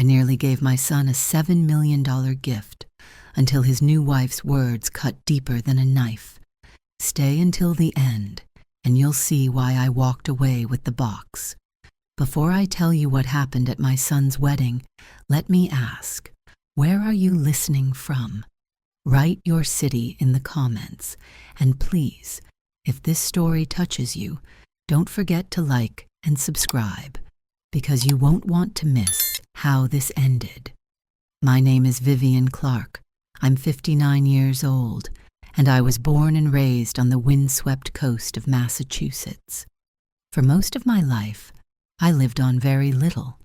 I nearly gave my son a $7 million gift until his new wife's words cut deeper than a knife. Stay until the end, and you'll see why I walked away with the box. Before I tell you what happened at my son's wedding, let me ask, where are you listening from? Write your city in the comments, and please, if this story touches you, don't forget to like and subscribe, because you won't want to miss how this ended. My name is Vivian Clark. I'm 59 years old, and I was born and raised on the windswept coast of Massachusetts. For most of my life, I lived on very little.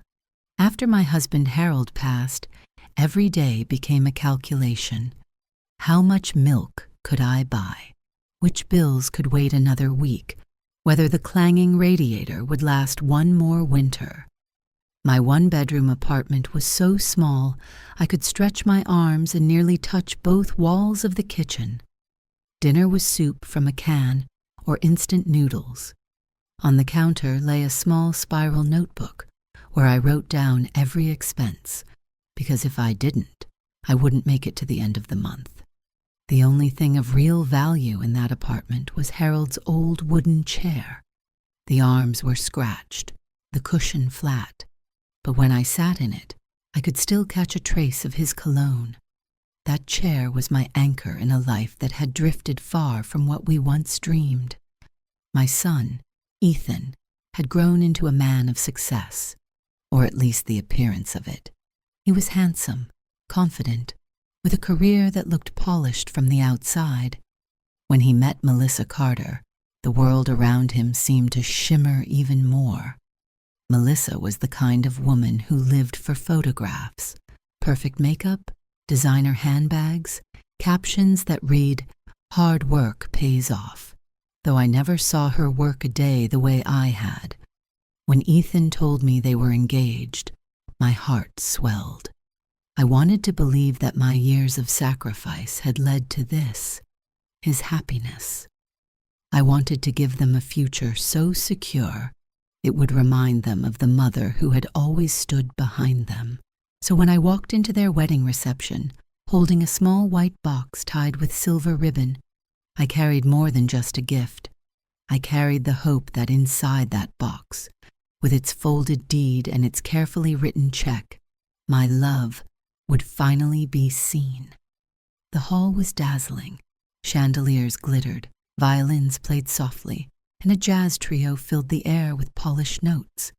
After my husband Harold passed, every day became a calculation. How much milk could I buy? Which bills could wait another week? Whether the clanging radiator would last one more winter? My one-bedroom apartment was so small I could stretch my arms and nearly touch both walls of the kitchen. Dinner was soup from a can or instant noodles. On the counter lay a small spiral notebook where I wrote down every expense, because if I didn't, I wouldn't make it to the end of the month. The only thing of real value in that apartment was Harold's old wooden chair. The arms were scratched, the cushion flat, but when I sat in it, I could still catch a trace of his cologne. That chair was my anchor in a life that had drifted far from what we once dreamed. My son, Ethan, had grown into a man of success, or at least the appearance of it. He was handsome, confident, with a career that looked polished from the outside. When he met Melissa Carter, the world around him seemed to shimmer even more. Melissa was the kind of woman who lived for photographs, perfect makeup, designer handbags, captions that read, "Hard work pays off," though I never saw her work a day the way I had. When Ethan told me they were engaged, my heart swelled. I wanted to believe that my years of sacrifice had led to this, his happiness. I wanted to give them a future so secure it would remind them of the mother who had always stood behind them. So when I walked into their wedding reception, holding a small white box tied with silver ribbon, I carried more than just a gift. I carried the hope that inside that box, with its folded deed and its carefully written check, my love would finally be seen. The hall was dazzling. Chandeliers glittered, violins played softly, and a jazz trio filled the air with polished notes.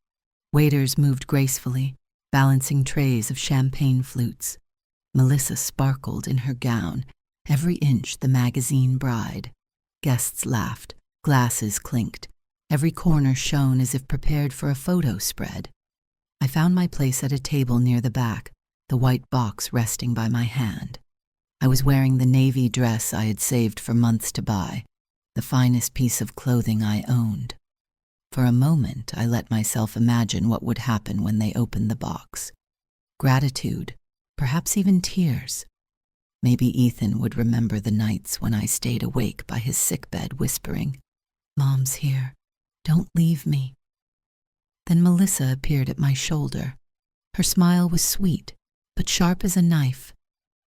Waiters moved gracefully, balancing trays of champagne flutes. Melissa sparkled in her gown, every inch the magazine bride. Guests laughed, glasses clinked. Every corner shone as if prepared for a photo spread. I found my place at a table near the back, the white box resting by my hand. I was wearing the navy dress I had saved for months to buy, the finest piece of clothing I owned. For a moment, I let myself imagine what would happen when they opened the box. Gratitude, perhaps even tears. Maybe Ethan would remember the nights when I stayed awake by his sickbed whispering, "Mom's here. Don't leave me." Then Melissa appeared at my shoulder. Her smile was sweet, but sharp as a knife.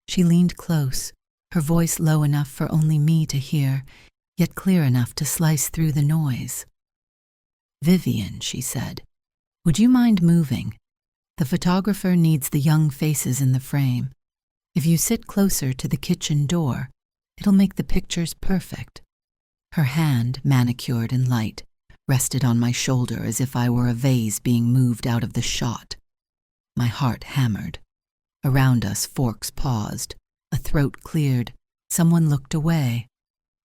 She leaned close, her voice low enough for only me to hear, yet clear enough to slice through the noise. "Vivian," she said, "would you mind moving? The photographer needs the young faces in the frame. If you sit closer to the kitchen door, it'll make the pictures perfect." Her hand, manicured and light, rested on my shoulder as if I were a vase being moved out of the shot. My heart hammered. Around us, forks paused, a throat cleared, someone looked away.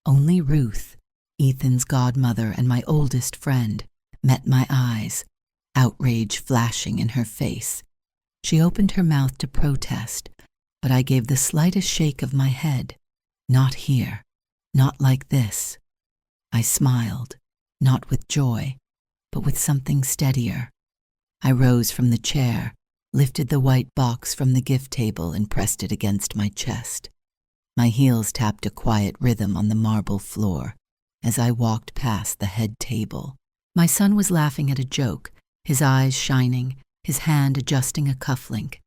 Only Ruth, Ethan's godmother and my oldest friend, met my eyes, outrage flashing in her face. She opened her mouth to protest, but I gave the slightest shake of my head. Not here, not like this. I smiled, not with joy, but with something steadier. I rose from the chair, lifted the white box from the gift table and pressed it against my chest. My heels tapped a quiet rhythm on the marble floor as I walked past the head table. My son was laughing at a joke, his eyes shining, his hand adjusting a cufflink.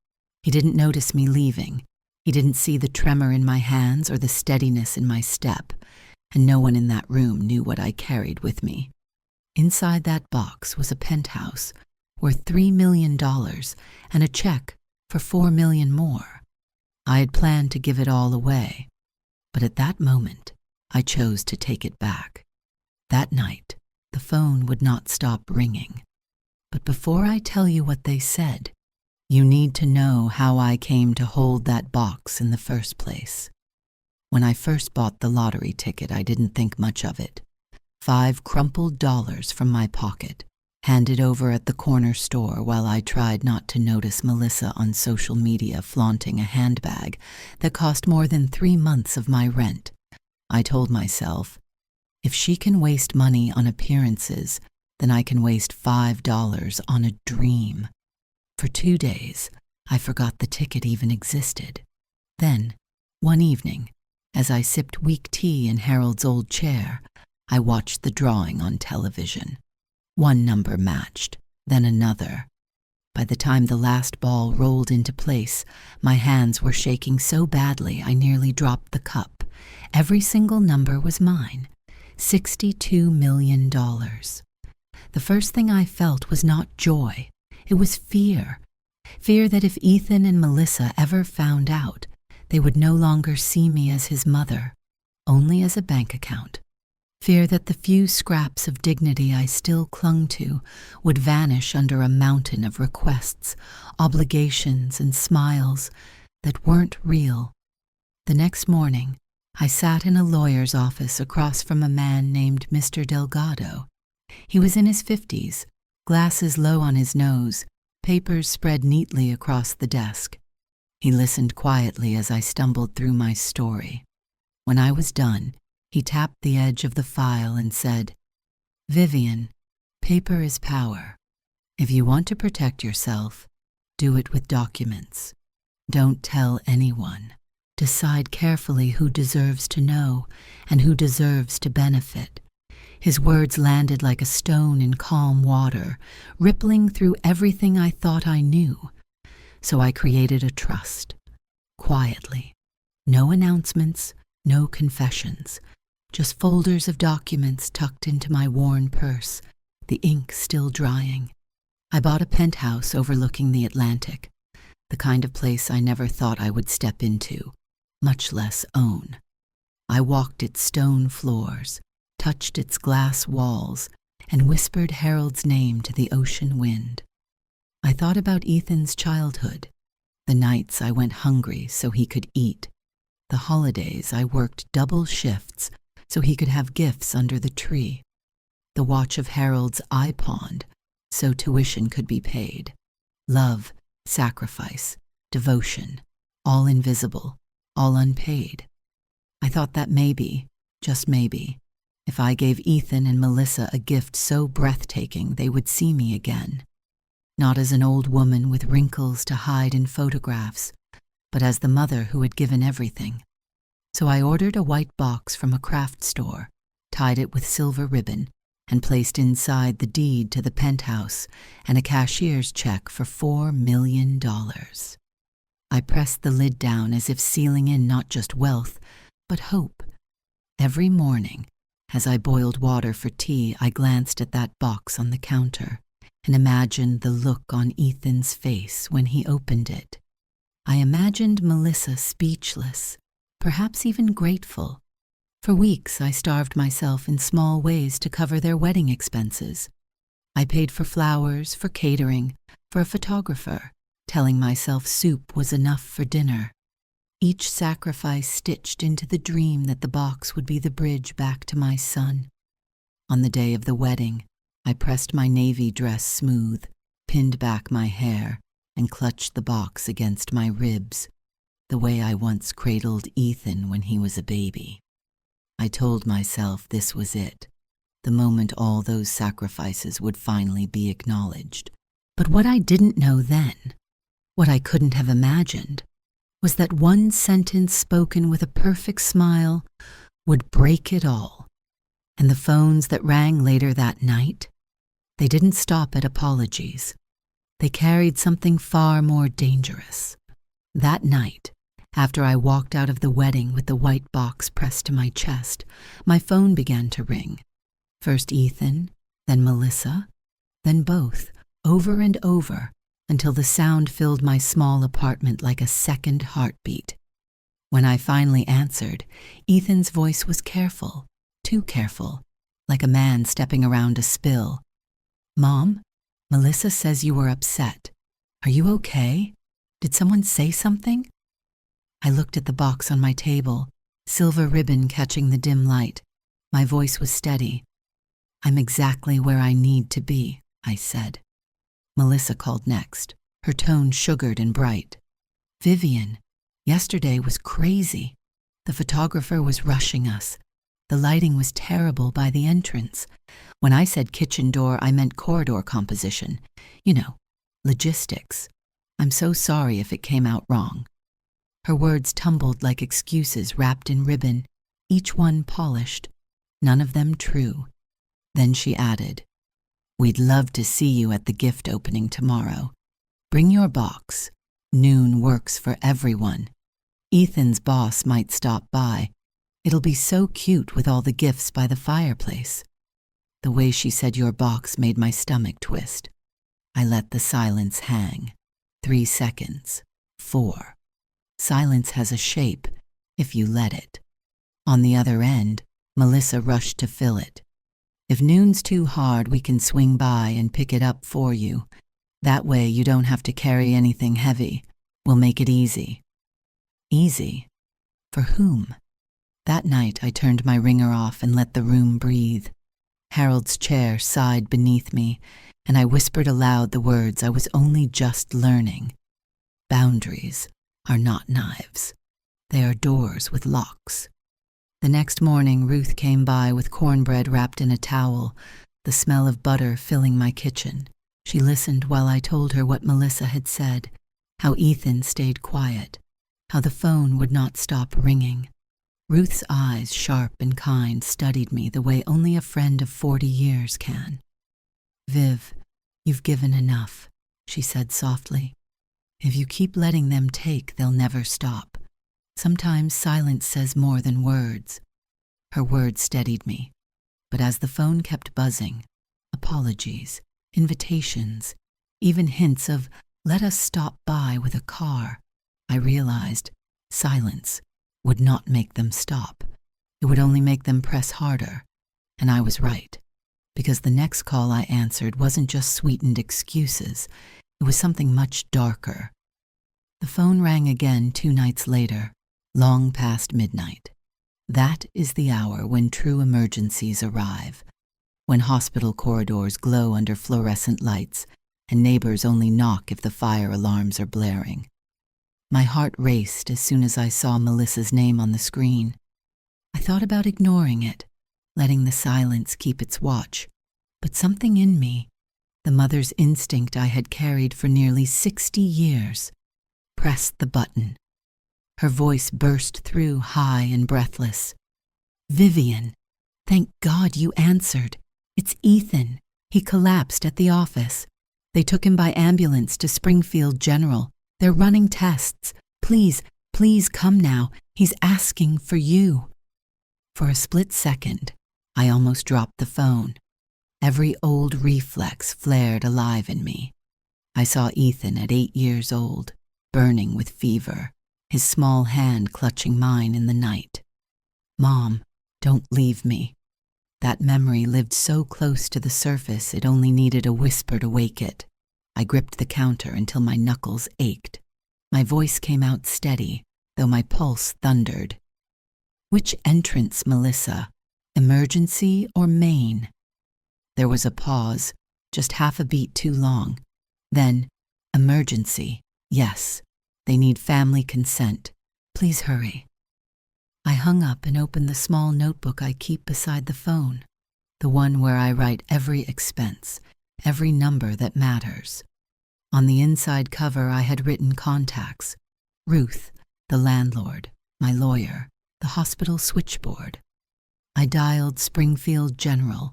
He didn't notice me leaving. He didn't see the tremor in my hands or the steadiness in my step, and no one in that room knew what I carried with me. Inside that box was a penthouse worth $3 million and a check for $4 million more. I had planned to give it all away, but at that moment, I chose to take it back. That night, the phone would not stop ringing. But before I tell you what they said, you need to know how I came to hold that box in the first place. When I first bought the lottery ticket, I didn't think much of it. 5 crumpled dollars from my pocket, handed over at the corner store while I tried not to notice Melissa on social media flaunting a handbag that cost more than 3 months of my rent. I told myself, if she can waste money on appearances, then I can waste $5 on a dream. For 2 days, I forgot the ticket even existed. Then, one evening, as I sipped weak tea in Harold's old chair, I watched the drawing on television. One number matched, then another. By the time the last ball rolled into place, my hands were shaking so badly I nearly dropped the cup. Every single number was mine. $62 million. The first thing I felt was not joy. It was fear. Fear that if Ethan and Melissa ever found out, they would no longer see me as his mother, only as a bank account. Fear that the few scraps of dignity I still clung to would vanish under a mountain of requests, obligations, and smiles that weren't real. The next morning, I sat in a lawyer's office across from a man named Mr. Delgado. He was in his 50s, glasses low on his nose, papers spread neatly across the desk. He listened quietly as I stumbled through my story. When I was done, he tapped the edge of the file and said, "Vivian, paper is power. If you want to protect yourself, do it with documents. Don't tell anyone. Decide carefully who deserves to know and who deserves to benefit." His words landed like a stone in calm water, rippling through everything I thought I knew. So I created a trust. Quietly. No announcements, no confessions. Just folders of documents tucked into my worn purse, the ink still drying. I bought a penthouse overlooking the Atlantic, the kind of place I never thought I would step into, much less own. I walked its stone floors, touched its glass walls, and whispered Harold's name to the ocean wind. I thought about Ethan's childhood, the nights I went hungry so he could eat, the holidays I worked double shifts so he could have gifts under the tree, the watch of Harold's eye pond so tuition could be paid, love, sacrifice, devotion, all invisible, all unpaid. I thought that maybe, just maybe, if I gave Ethan and Melissa a gift so breathtaking they would see me again, not as an old woman with wrinkles to hide in photographs, but as the mother who had given everything. So I ordered a white box from a craft store, tied it with silver ribbon, and placed inside the deed to the penthouse and a cashier's check for $4 million. I pressed the lid down as if sealing in not just wealth, but hope. Every morning, as I boiled water for tea, I glanced at that box on the counter and imagined the look on Ethan's face when he opened it. I imagined Melissa speechless, perhaps even grateful. For weeks, I starved myself in small ways to cover their wedding expenses. I paid for flowers, for catering, for a photographer, telling myself soup was enough for dinner. Each sacrifice stitched into the dream that the box would be the bridge back to my son. On the day of the wedding, I pressed my navy dress smooth, pinned back my hair, and clutched the box against my ribs, the way I once cradled Ethan when he was a baby. I told myself this was it, the moment all those sacrifices would finally be acknowledged. But what I didn't know then, what I couldn't have imagined, was that one sentence spoken with a perfect smile would break it all. And the phones that rang later that night, they didn't stop at apologies. They carried something far more dangerous. That night, after I walked out of the wedding with the white box pressed to my chest, my phone began to ring. First Ethan, then Melissa, then both, over and over, until the sound filled my small apartment like a second heartbeat. When I finally answered, Ethan's voice was careful, too careful, like a man stepping around a spill. "Mom, Melissa says you were upset. Are you okay? Did someone say something?" I looked at the box on my table, silver ribbon catching the dim light. My voice was steady. "I'm exactly where I need to be," I said. Melissa called next, her tone sugared and bright. "Vivian, yesterday was crazy. The photographer was rushing us. The lighting was terrible by the entrance. When I said kitchen door, I meant corridor composition. You know, logistics. I'm so sorry if it came out wrong." Her words tumbled like excuses wrapped in ribbon, each one polished, none of them true. Then she added, "We'd love to see you at the gift opening tomorrow. Bring your box. Noon works for everyone. Ethan's boss might stop by. It'll be so cute with all the gifts by the fireplace." The way she said your box made my stomach twist. I let the silence hang. 3 seconds. 4. Silence has a shape, if you let it. On the other end, Melissa rushed to fill it. "If noon's too hard, we can swing by and pick it up for you. That way you don't have to carry anything heavy. We'll make it easy." Easy? For whom? That night I turned my ringer off and let the room breathe. Harold's chair sighed beneath me, and I whispered aloud the words I was only just learning. Boundaries are not knives. They are doors with locks. The next morning, Ruth came by with cornbread wrapped in a towel, the smell of butter filling my kitchen. She listened while I told her what Melissa had said, how Ethan stayed quiet, how the phone would not stop ringing. Ruth's eyes, sharp and kind, studied me the way only a friend of 40 years can. "Viv, you've given enough," she said softly. "If you keep letting them take, they'll never stop. Sometimes silence says more than words." Her words steadied me, but as the phone kept buzzing, apologies, invitations, even hints of "let us stop by with a car," I realized silence would not make them stop. It would only make them press harder. And I was right, because the next call I answered wasn't just sweetened excuses. It was something much darker. The phone rang again 2 nights later, long past midnight. That is the hour when true emergencies arrive, when hospital corridors glow under fluorescent lights and neighbors only knock if the fire alarms are blaring. My heart raced as soon as I saw Melissa's name on the screen. I thought about ignoring it, letting the silence keep its watch, but something in me, the mother's instinct I had carried for nearly 60 years, pressed the button. Her voice burst through, high and breathless. "Vivian, thank God you answered. It's Ethan. He collapsed at the office. They took him by ambulance to Springfield General. They're running tests. Please, please come now. He's asking for you." For a split second, I almost dropped the phone. Every old reflex flared alive in me. I saw Ethan at 8 years old, burning with fever, his small hand clutching mine in the night. "Mom, don't leave me." That memory lived so close to the surface it only needed a whisper to wake it. I gripped the counter until my knuckles ached. My voice came out steady, though my pulse thundered. "Which entrance, Melissa? Emergency or main?" There was a pause, just half a beat too long. Then, "Emergency, yes. They need family consent. Please hurry." I hung up and opened the small notebook I keep beside the phone, the one where I write every expense, every number that matters. On the inside cover I had written contacts: Ruth, the landlord, my lawyer, the hospital switchboard. I dialed Springfield General.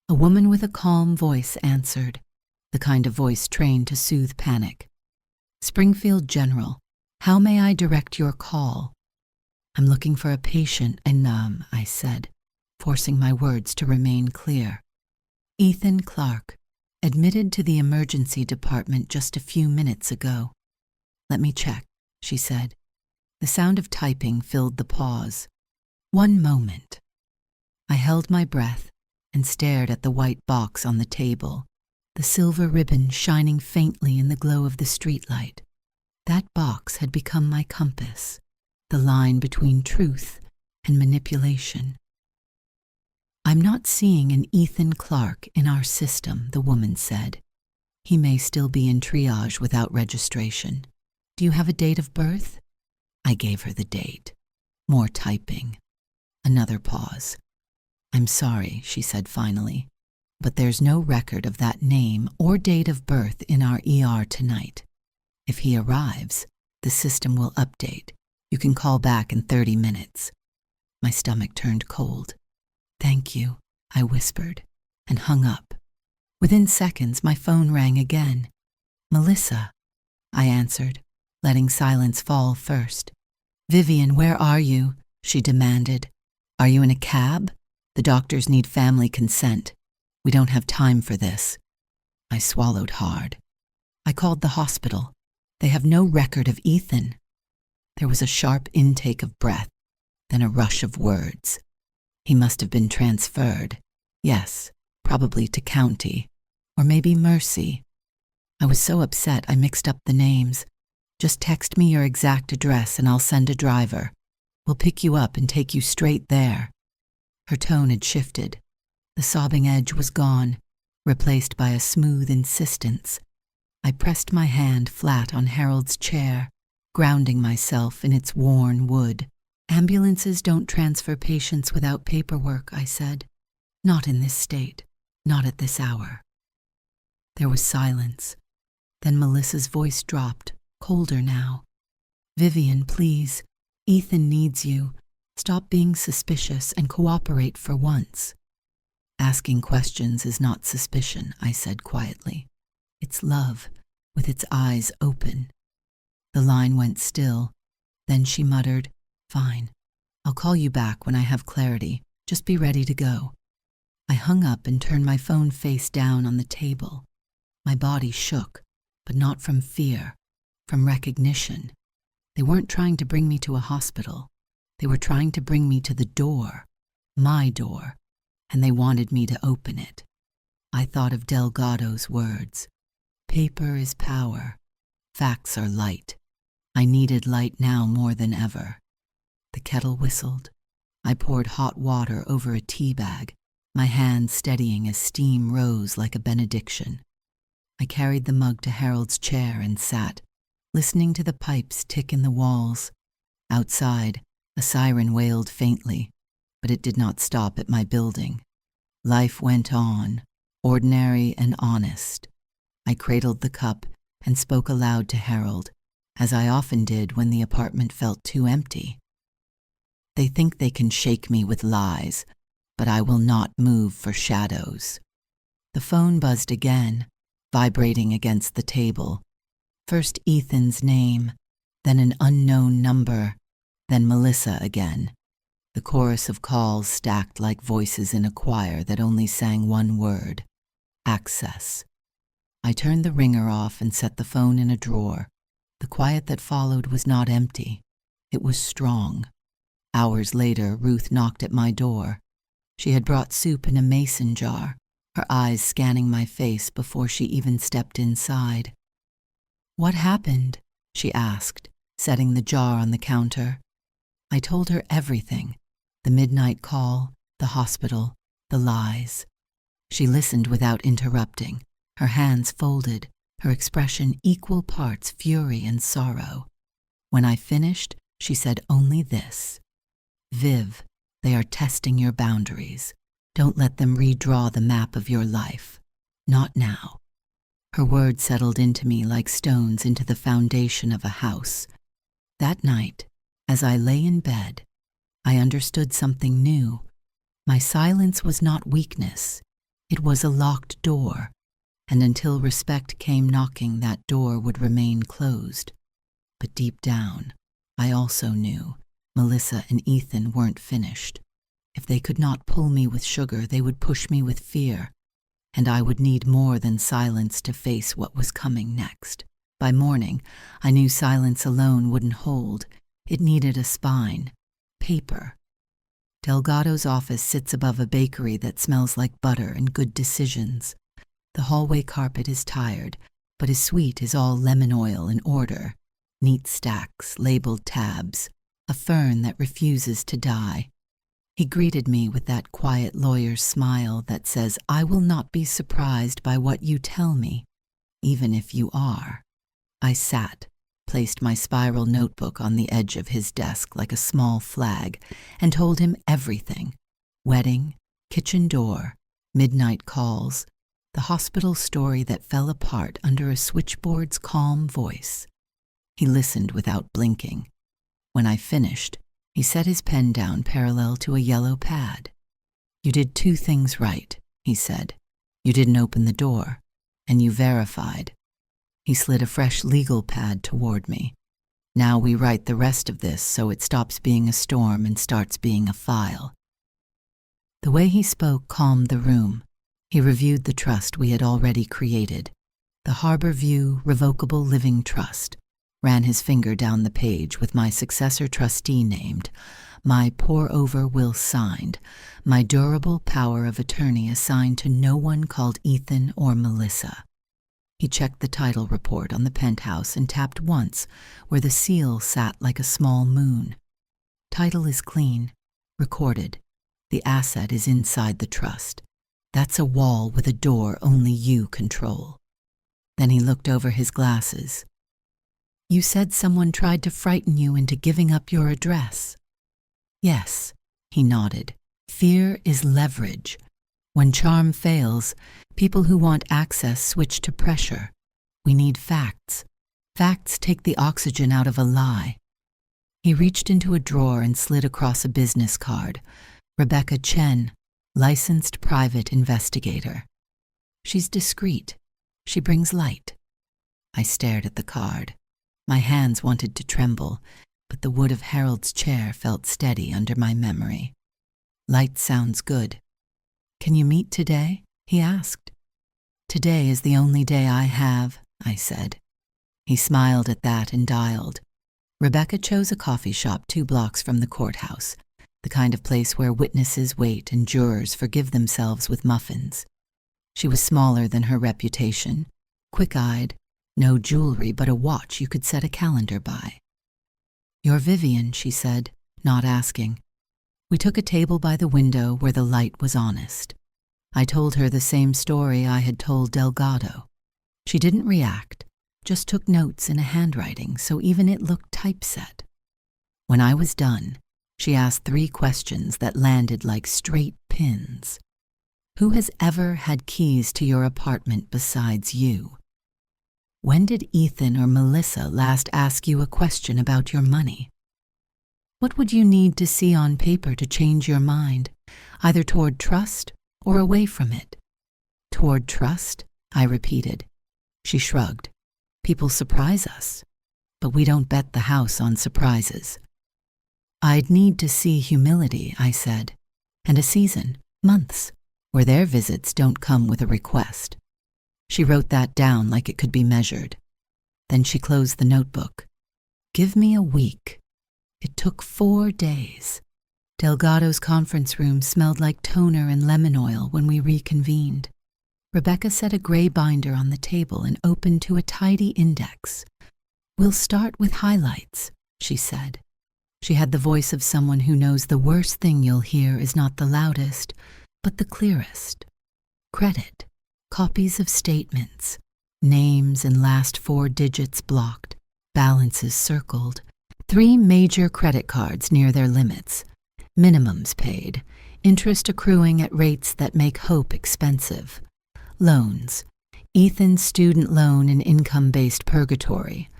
A woman with a calm voice answered. the kind of voice trained to soothe panic. "Springfield General, how may I direct your call?" "I'm looking for a patient and I said, forcing my words to remain clear. "Ethan Clark, admitted to the emergency department just a few minutes ago." "Let me check," she said. The sound of typing filled the pause. "One moment." I held my breath and stared at the white box on the table, the silver ribbon shining faintly in the glow of the streetlight. That box had become my compass, the line between truth and manipulation. "I'm not seeing an Ethan Clark in our system," the woman said. "He may still be in triage without registration. Do you have a date of birth?" I gave her the date. More typing. Another pause. "I'm sorry," she said finally, "but there's no record of that name or date of birth in our ER tonight. If he arrives, the system will update. You can call back in 30 minutes. My stomach turned cold. "Thank you," I whispered, and hung up. Within seconds, my phone rang again. "Melissa," I answered, letting silence fall first. "Vivian, where are you?" she demanded. "Are you in a cab? The doctors need family consent. We don't have time for this." I swallowed hard. "I called the hospital. They have no record of Ethan." There was a sharp intake of breath, then a rush of words. He must have been transferred. Yes, probably to county, or maybe Mercy. I was so upset I mixed up the names. "Just text me your exact address and I'll send a driver. We'll pick you up and take you straight there." Her tone had shifted. The sobbing edge was gone, replaced by a smooth insistence. I pressed my hand flat on Harold's chair, grounding myself in its worn wood. "Ambulances don't transfer patients without paperwork," I said. "Not in this state, not at this hour." There was silence. Then Melissa's voice dropped, colder now. "Vivian, please. Ethan needs you. Stop being suspicious and cooperate for once." "Asking questions is not suspicion," I said quietly. "It's love, with its eyes open." The line went still. Then she muttered, "Fine. I'll call you back when I have clarity. Just be ready to go." I hung up and turned my phone face down on the table. My body shook, but not from fear, from recognition. They weren't trying to bring me to a hospital. They were trying to bring me to the door, my door, and they wanted me to open it. I thought of Delgado's words. Paper is power. Facts are light. I needed light now more than ever. The kettle whistled. I poured hot water over a tea bag, my hand steadying as steam rose like a benediction. I carried the mug to Harold's chair and sat, listening to the pipes tick in the walls. Outside, a siren wailed faintly, but it did not stop at my building. Life went on, ordinary and honest. I cradled the cup and spoke aloud to Harold, as I often did when the apartment felt too empty. "They think they can shake me with lies, but I will not move for shadows." The phone buzzed again, vibrating against the table. First Ethan's name, then an unknown number, then Melissa again. The chorus of calls stacked like voices in a choir that only sang one word: access. I turned the ringer off and set the phone in a drawer. The quiet that followed was not empty. It was strong. Hours later, Ruth knocked at my door. She had brought soup in a mason jar, her eyes scanning my face before she even stepped inside. "What happened?" she asked, setting the jar on the counter. I told her everything: the midnight call, the hospital, the lies. She listened without interrupting, her hands folded, her expression equal parts fury and sorrow. When I finished, she said only this: "Viv, they are testing your boundaries. Don't let them redraw the map of your life. Not now." Her words settled into me like stones into the foundation of a house. That night, as I lay in bed, I understood something new. My silence was not weakness. It was a locked door, and until respect came knocking, that door would remain closed. But deep down, I also knew Melissa and Ethan weren't finished. If they could not pull me with sugar, they would push me with fear, and I would need more than silence to face what was coming next. By morning, I knew silence alone wouldn't hold. It needed a spine, paper. Delgado's office sits above a bakery that smells like butter and good decisions. The hallway carpet is tired, but his suite is all lemon oil in order. Neat stacks, labeled tabs, a fern that refuses to die. He greeted me with that quiet lawyer's smile that says, "I will not be surprised by what you tell me, even if you are." I sat, placed my spiral notebook on the edge of his desk like a small flag, and told him everything: wedding, kitchen door, midnight calls, the hospital story that fell apart under a switchboard's calm voice. He listened without blinking. When I finished, he set his pen down parallel to a yellow pad. "You did 2 things right," he said. "You didn't open the door, and you verified." He slid a fresh legal pad toward me. "Now we write the rest of this so it stops being a storm and starts being a file." The way he spoke calmed the room. He reviewed the trust we had already created, the Harbor View Revocable Living Trust, ran his finger down the page with my successor trustee named, my pour-over will signed, my durable power of attorney assigned to no one called Ethan or Melissa. He checked the title report on the Penthouse and tapped once where the seal sat like a small moon. "Title is clean, recorded. The asset is inside the trust. That's a wall with a door only you control." Then he looked over his glasses. "You said someone tried to frighten you into giving up your address." "Yes," he nodded. "Fear is leverage. When charm fails, people who want access switch to pressure. We need facts. Facts take the oxygen out of a lie." He reached into a drawer and slid across a business card. "Rebecca Chen, licensed private investigator. She's discreet. She brings light." I stared at the card. My hands wanted to tremble, but the wood of Harold's chair felt steady under my memory. "Light sounds good. Can you meet today?" he asked. "Today is the only day I have," I said. He smiled at that and dialed. Rebecca chose a coffee shop 2 blocks from the courthouse, the kind of place where witnesses wait and jurors forgive themselves with muffins. She was smaller than her reputation, quick-eyed, no jewelry but a watch you could set a calendar by. "You're Vivian," she said, not asking. We took a table by the window where the light was honest. I told her the same story I had told Delgado. She didn't react, just took notes in a handwriting so even it looked typeset. When I was done, she asked 3 questions that landed like straight pins. "Who has ever had keys to your apartment besides you? When did Ethan or Melissa last ask you a question about your money? What would you need to see on paper to change your mind, either toward trust or away from it?" "Toward trust," I repeated. She shrugged. "People surprise us, but we don't bet the house on surprises." "I'd need to see humility," I said, "and a season, months, where their visits don't come with a request." She wrote that down like it could be measured. Then she closed the notebook. "Give me a week." It took 4 days. Delgado's conference room smelled like toner and lemon oil when we reconvened. Rebecca set a gray binder on the table and opened to a tidy index. "We'll start with highlights," she said. She had the voice of someone who knows the worst thing you'll hear is not the loudest, but the clearest. Credit, copies of statements, names and last 4 digits blocked, balances circled, 3 major credit cards near their limits, minimums paid, interest accruing at rates that make hope expensive. Loans, Ethan's student loan and income-based purgatory,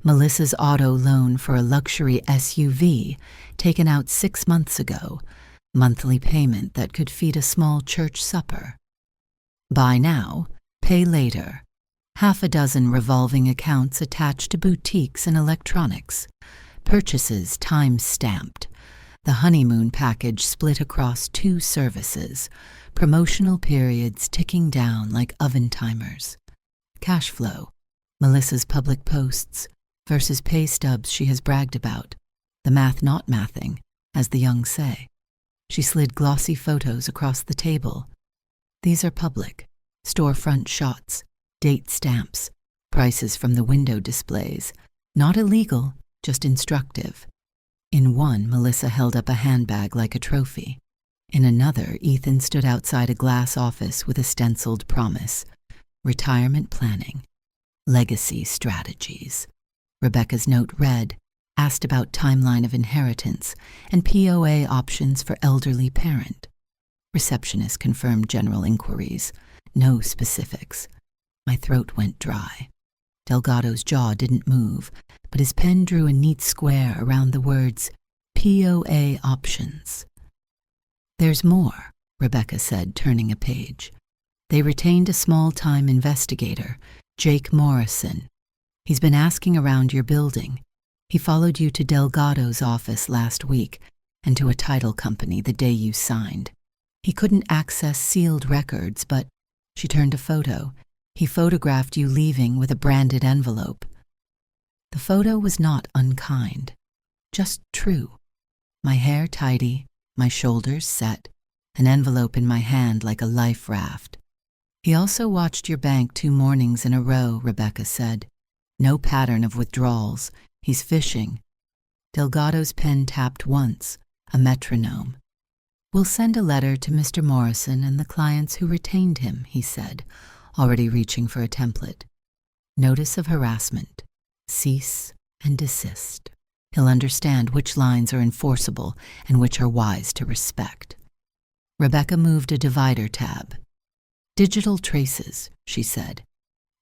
Melissa's auto loan for a luxury SUV taken out 6 months ago, monthly payment that could feed a small church supper. Buy now, pay Pay later. 6 revolving accounts attached to boutiques and electronics. Purchases time-stamped. The honeymoon package split across 2 services. Promotional periods ticking down like oven timers. Cash flow. Melissa's public posts versus pay stubs she has bragged about. The math not mathing, as the young say. She slid glossy photos across the table. These are public. Storefront shots. Date stamps. Prices from the window displays. Not illegal, just instructive. In one, Melissa held up a handbag like a trophy. In another, Ethan stood outside a glass office with a stenciled promise. Retirement planning. Legacy strategies. Rebecca's note read, asked about timeline of inheritance and POA options for elderly parent. Receptionist confirmed general inquiries. No specifics. My throat went dry. Delgado's jaw didn't move, but his pen drew a neat square around the words POA options. There's more, Rebecca said, turning a page. They retained a small-time investigator, Jake Morrison. He's been asking around your building. He followed you to Delgado's office last week and to a title company the day you signed. He couldn't access sealed records, but she turned a photo. He photographed you leaving with a branded envelope. The photo was not unkind, just true. My hair tidy, my shoulders set, an envelope in my hand like a life raft. He also watched your bank 2 mornings in a row, Rebecca said. No pattern of withdrawals. He's fishing. Delgado's pen tapped once, a metronome. We'll send a letter to Mr. Morrison and the clients who retained him, he said, already reaching for a template. Notice of harassment. Cease and desist. He'll understand which lines are enforceable and which are wise to respect. Rebecca moved a divider tab. Digital traces, she said.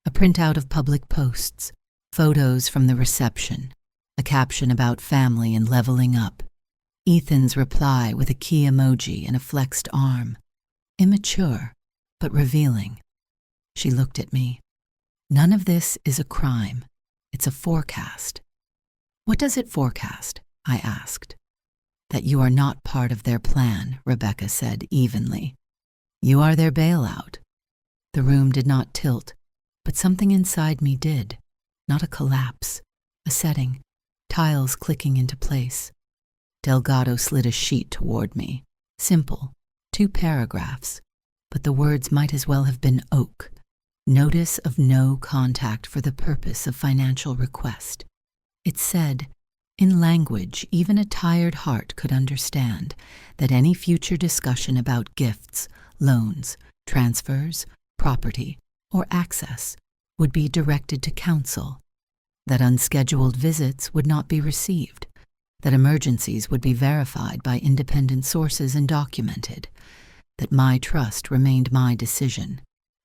A printout of public posts, photos from the reception, a caption about family and leveling up. Ethan's reply with a key emoji and a flexed arm. Immature, but revealing. She looked at me. None of this is a crime. It's a forecast. What does it forecast? I asked. That you are not part of their plan, Rebecca said evenly. You are their bailout. The room did not tilt, but something inside me did. Not a collapse, a setting, tiles clicking into place. Delgado slid a sheet toward me. Simple, 2 paragraphs, but the words might as well have been oak. Notice of no contact for the purpose of financial request. It said, in language even a tired heart could understand, that any future discussion about gifts, loans, transfers, property, or access would be directed to counsel, that unscheduled visits would not be received, that emergencies would be verified by independent sources and documented, that my trust remained my decision,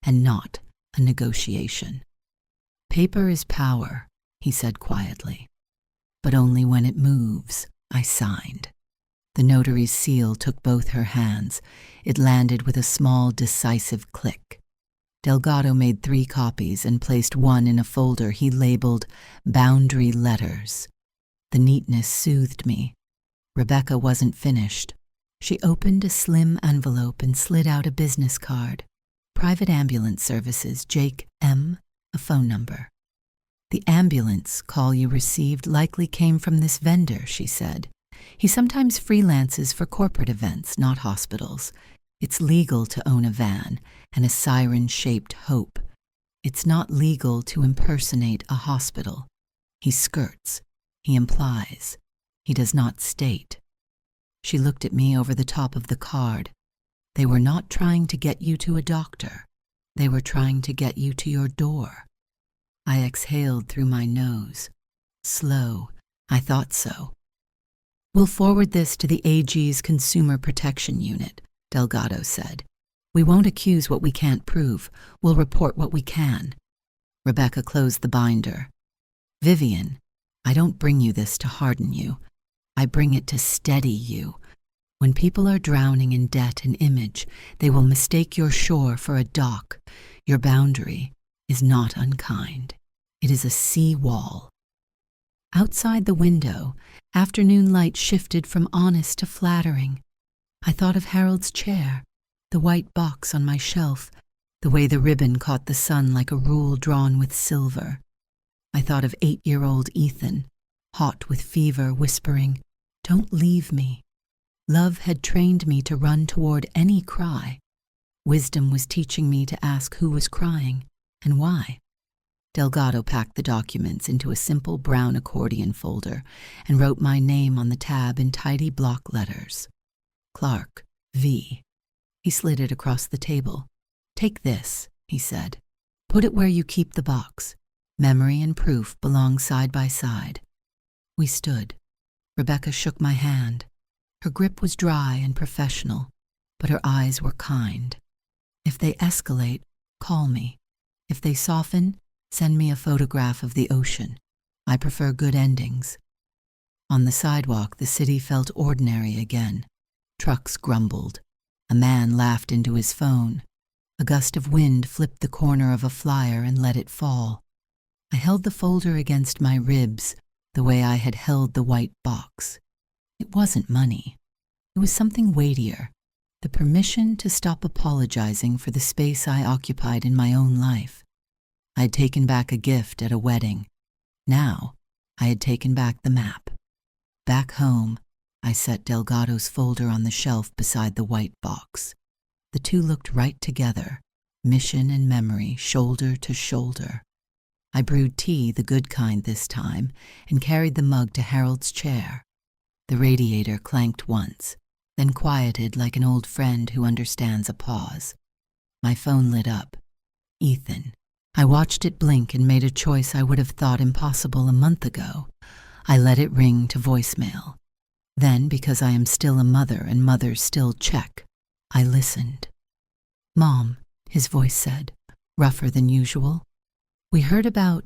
and not a negotiation. Paper is power, he said quietly. But only when it moves, I signed. The notary's seal took both her hands. It landed with a small, decisive click. Delgado made 3 copies and placed one in a folder he labeled Boundary Letters. The neatness soothed me. Rebecca wasn't finished. She opened a slim envelope and slid out a business card. Private ambulance services, Jake M., a phone number. The ambulance call you received likely came from this vendor, she said. He sometimes freelances for corporate events, not hospitals. It's legal to own a van and a siren-shaped hope. It's not legal to impersonate a hospital. He skirts. He implies. He does not state. She looked at me over the top of the card. They were not trying to get you to a doctor. They were trying to get you to your door. I exhaled through my nose. Slow. I thought so. We'll forward this to the AG's Consumer Protection Unit, Delgado said. We won't accuse what we can't prove. We'll report what we can. Rebecca closed the binder. Vivian, I don't bring you this to harden you. I bring it to steady you. When people are drowning in debt and image, they will mistake your shore for a dock. Your boundary is not unkind. It is a sea wall. Outside the window, afternoon light shifted from honest to flattering. I thought of Harold's chair, the white box on my shelf, the way the ribbon caught the sun like a rule drawn with silver. I thought of 8-year-old Ethan, hot with fever, whispering, "Don't leave me." Love had trained me to run toward any cry. Wisdom was teaching me to ask who was crying and why. Delgado packed the documents into a simple brown accordion folder and wrote my name on the tab in tidy block letters. Clark, V. He slid it across the table. "Take this," he said. "Put it where you keep the box. Memory and proof belong side by side." We stood. Rebecca shook my hand. Her grip was dry and professional, but her eyes were kind. "If they escalate, call me. If they soften, send me a photograph of the ocean. I prefer good endings." On the sidewalk, the city felt ordinary again. Trucks grumbled. A man laughed into his phone. A gust of wind flipped the corner of a flyer and let it fall. I held the folder against my ribs, the way I had held the white box. It wasn't money. It was something weightier, the permission to stop apologizing for the space I occupied in my own life. I had taken back a gift at a wedding. Now, I had taken back the map. Back home, I set Delgado's folder on the shelf beside the white box. The two looked right together, mission and memory, shoulder to shoulder. I brewed tea, the good kind this time, and carried the mug to Harold's chair. The radiator clanked once, then quieted like an old friend who understands a pause. My phone lit up. Ethan. I watched it blink and made a choice I would have thought impossible a month ago. I let it ring to voicemail. Then, because I am still a mother and mothers still check, I listened. "Mom," his voice said, rougher than usual. "We heard about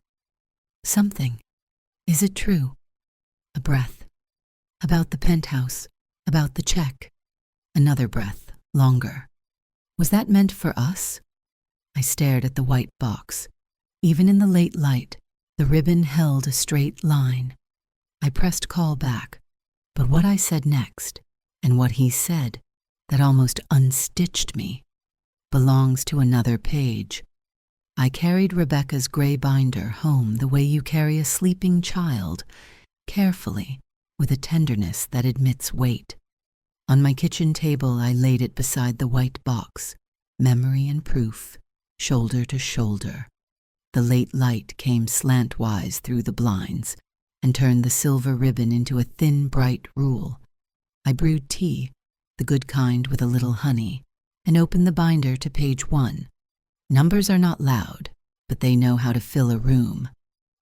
something. Is it true?" A breath. "About the penthouse, about the check." Another breath, longer. "Was that meant for us?" I stared at the white box. Even in the late light, the ribbon held a straight line. I pressed call back, but what I said next, and what he said, that almost unstitched me, belongs to another page. I carried Rebecca's gray binder home the way you carry a sleeping child, carefully, with a tenderness that admits weight. On my kitchen table, I laid it beside the white box, memory and proof, shoulder to shoulder. The late light came slantwise through the blinds and turned the silver ribbon into a thin, bright rule. I brewed tea, the good kind with a little honey, and opened the binder to page 1. Numbers are not loud, but they know how to fill a room.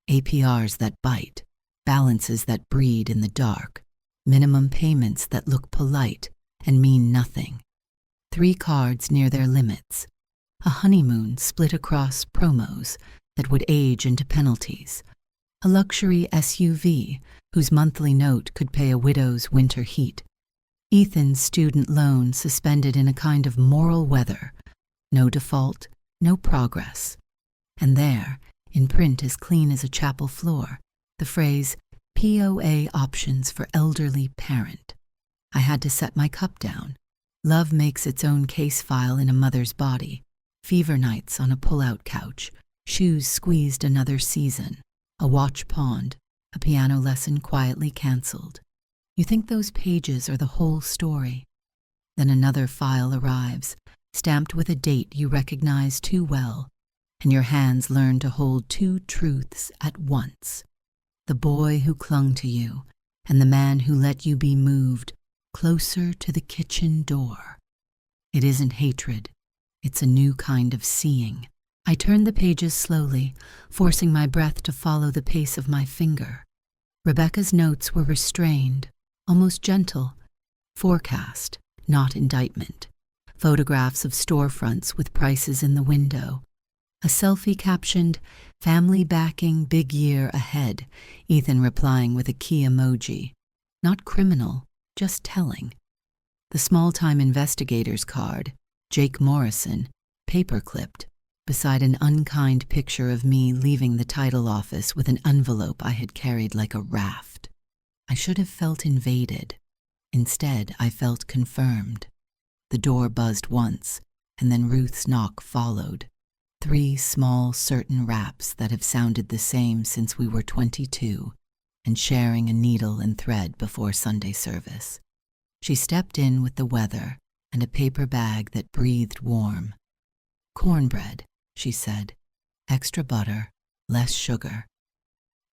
APRs that bite, balances that breed in the dark, minimum payments that look polite and mean nothing. 3 cards near their limits. A honeymoon split across promos that would age into penalties. A luxury SUV whose monthly note could pay a widow's winter heat. Ethan's student loan suspended in a kind of moral weather. No default, no progress. And there, in print as clean as a chapel floor, the phrase, "POA options for elderly parent." I had to set my cup down. Love makes its own case file in a mother's body. Fever nights on a pull-out couch, shoes squeezed another season, a watch pawned, a piano lesson quietly canceled. You think those pages are the whole story. Then another file arrives, stamped with a date you recognize too well, and your hands learn to hold 2 truths at once. The boy who clung to you, and the man who let you be moved closer to the kitchen door. It isn't hatred. It's a new kind of seeing. I turned the pages slowly, forcing my breath to follow the pace of my finger. Rebecca's notes were restrained, almost gentle. Forecast, not indictment. Photographs of storefronts with prices in the window. A selfie captioned, "Family backing, big year ahead," Ethan replying with a key emoji. Not criminal, just telling. The small-time investigator's card, Jake Morrison, paper-clipped, beside an unkind picture of me leaving the title office with an envelope I had carried like a raft. I should have felt invaded. Instead, I felt confirmed. The door buzzed once, and then Ruth's knock followed. 3 small, certain raps that have sounded the same since we were 22, and sharing a needle and thread before Sunday service. She stepped in with the weather and a paper bag that breathed warm. "Cornbread," she said. "Extra butter, less sugar."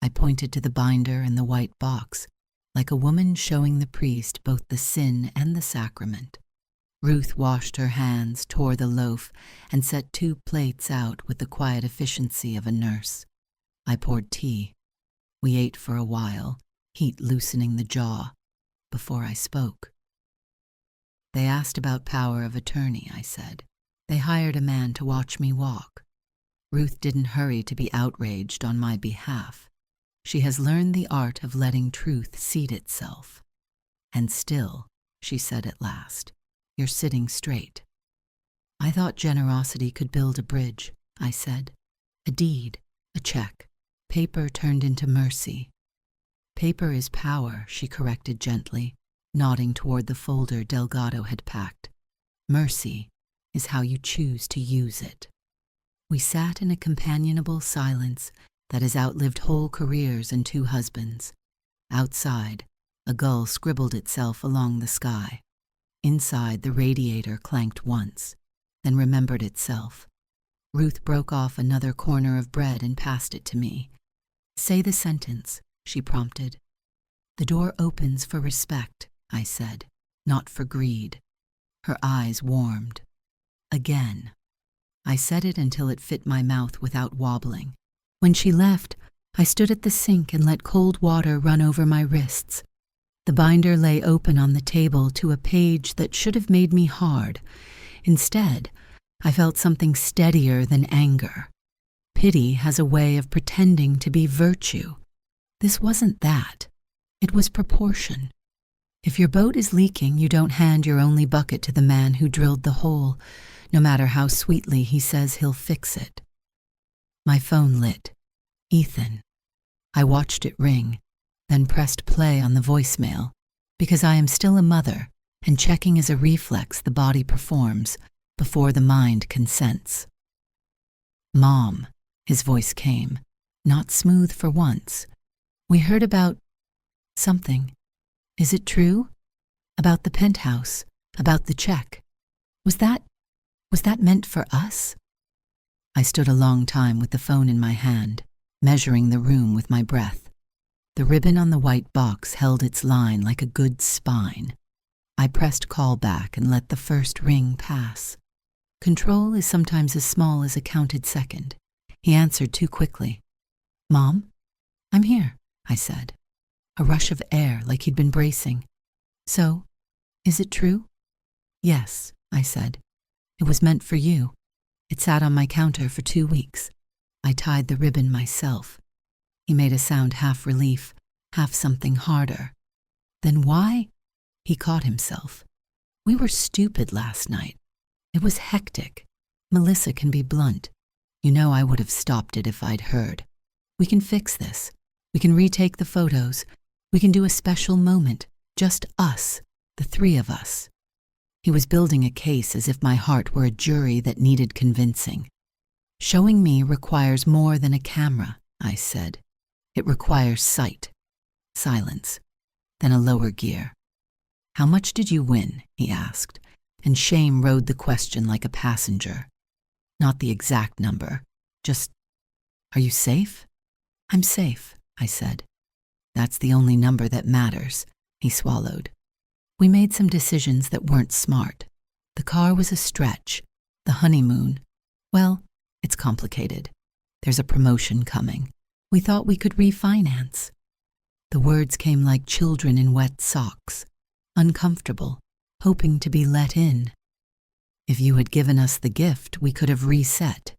I pointed to the binder and the white box, like a woman showing the priest both the sin and the sacrament. Ruth washed her hands, tore the loaf, and set 2 plates out with the quiet efficiency of a nurse. I poured tea. We ate for a while, heat loosening the jaw, before I spoke. "They asked about power of attorney," I said. "They hired a man to watch me walk." Ruth didn't hurry to be outraged on my behalf. She has learned the art of letting truth seat itself. "And still," she said at last, "you're sitting straight." "I thought generosity could build a bridge," I said. "A deed, a check, paper turned into mercy." "Paper is power," she corrected gently, nodding toward the folder Delgado had packed. "Mercy is how you choose to use it." We sat in a companionable silence that has outlived whole careers and 2 husbands. Outside, a gull scribbled itself along the sky. Inside, the radiator clanked once, then remembered itself. Ruth broke off another corner of bread and passed it to me. "Say the sentence," she prompted. "The door opens for respect," I said, "not for greed." Her eyes warmed. Again. I said it until it fit my mouth without wobbling. When she left, I stood at the sink and let cold water run over my wrists. The binder lay open on the table to a page that should have made me hard. Instead, I felt something steadier than anger. Pity has a way of pretending to be virtue. This wasn't that. It was proportion. If your boat is leaking, you don't hand your only bucket to the man who drilled the hole, no matter how sweetly he says he'll fix it. My phone lit. Ethan. I watched it ring, then pressed play on the voicemail, because I am still a mother, and checking is a reflex the body performs before the mind consents. "Mom," his voice came, not smooth for once. "We heard about something. Is it true? About the penthouse, about the check. Was that meant for us?" I stood a long time with the phone in my hand, measuring the room with my breath. The ribbon on the white box held its line like a good spine. I pressed call back and let the first ring pass. Control is sometimes as small as a counted second. He answered too quickly. "Mom? I'm here," I said. A rush of air like he'd been bracing. "So, is it true?" "Yes," I said. "It was meant for you. It sat on my counter for 2 weeks. I tied the ribbon myself." He made a sound half relief, half something harder. "Then why?" He caught himself. "We were stupid last night. It was hectic. Melissa can be blunt. You know I would have stopped it if I'd heard. We can fix this. We can retake the photos. We can do a special moment. Just us, the 3 of us." He was building a case as if my heart were a jury that needed convincing. "Showing me requires more than a camera," I said. "It requires sight." Silence. Then a lower gear. "How much did you win?" he asked, and shame rode the question like a passenger. "Not the exact number. Just, are you safe?" "I'm safe," I said. "That's the only number that matters," he swallowed. We made some decisions that weren't smart. The car was a stretch. The honeymoon, well, it's complicated. There's a promotion coming. We thought we could refinance. The words came like children in wet socks. Uncomfortable, hoping to be let in. If you had given us the gift, we could have reset.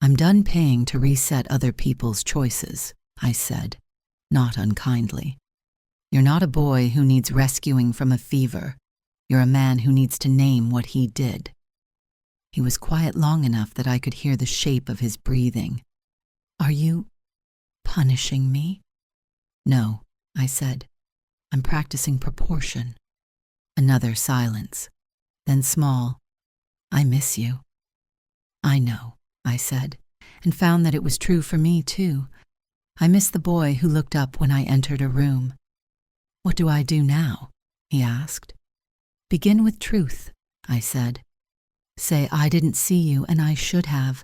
"I'm done paying to reset other people's choices," I said, not unkindly. "You're not a boy who needs rescuing from a fever. You're a man who needs to name what he did." He was quiet long enough that I could hear the shape of his breathing. "Are you punishing me?" "No," I said. "I'm practicing proportion." Another silence. Then small, "I miss you." "I know," I said, and found that it was true for me too. I miss the boy who looked up when I entered a room. "What do I do now?" he asked. "Begin with truth," I said. "Say I didn't see you and I should have.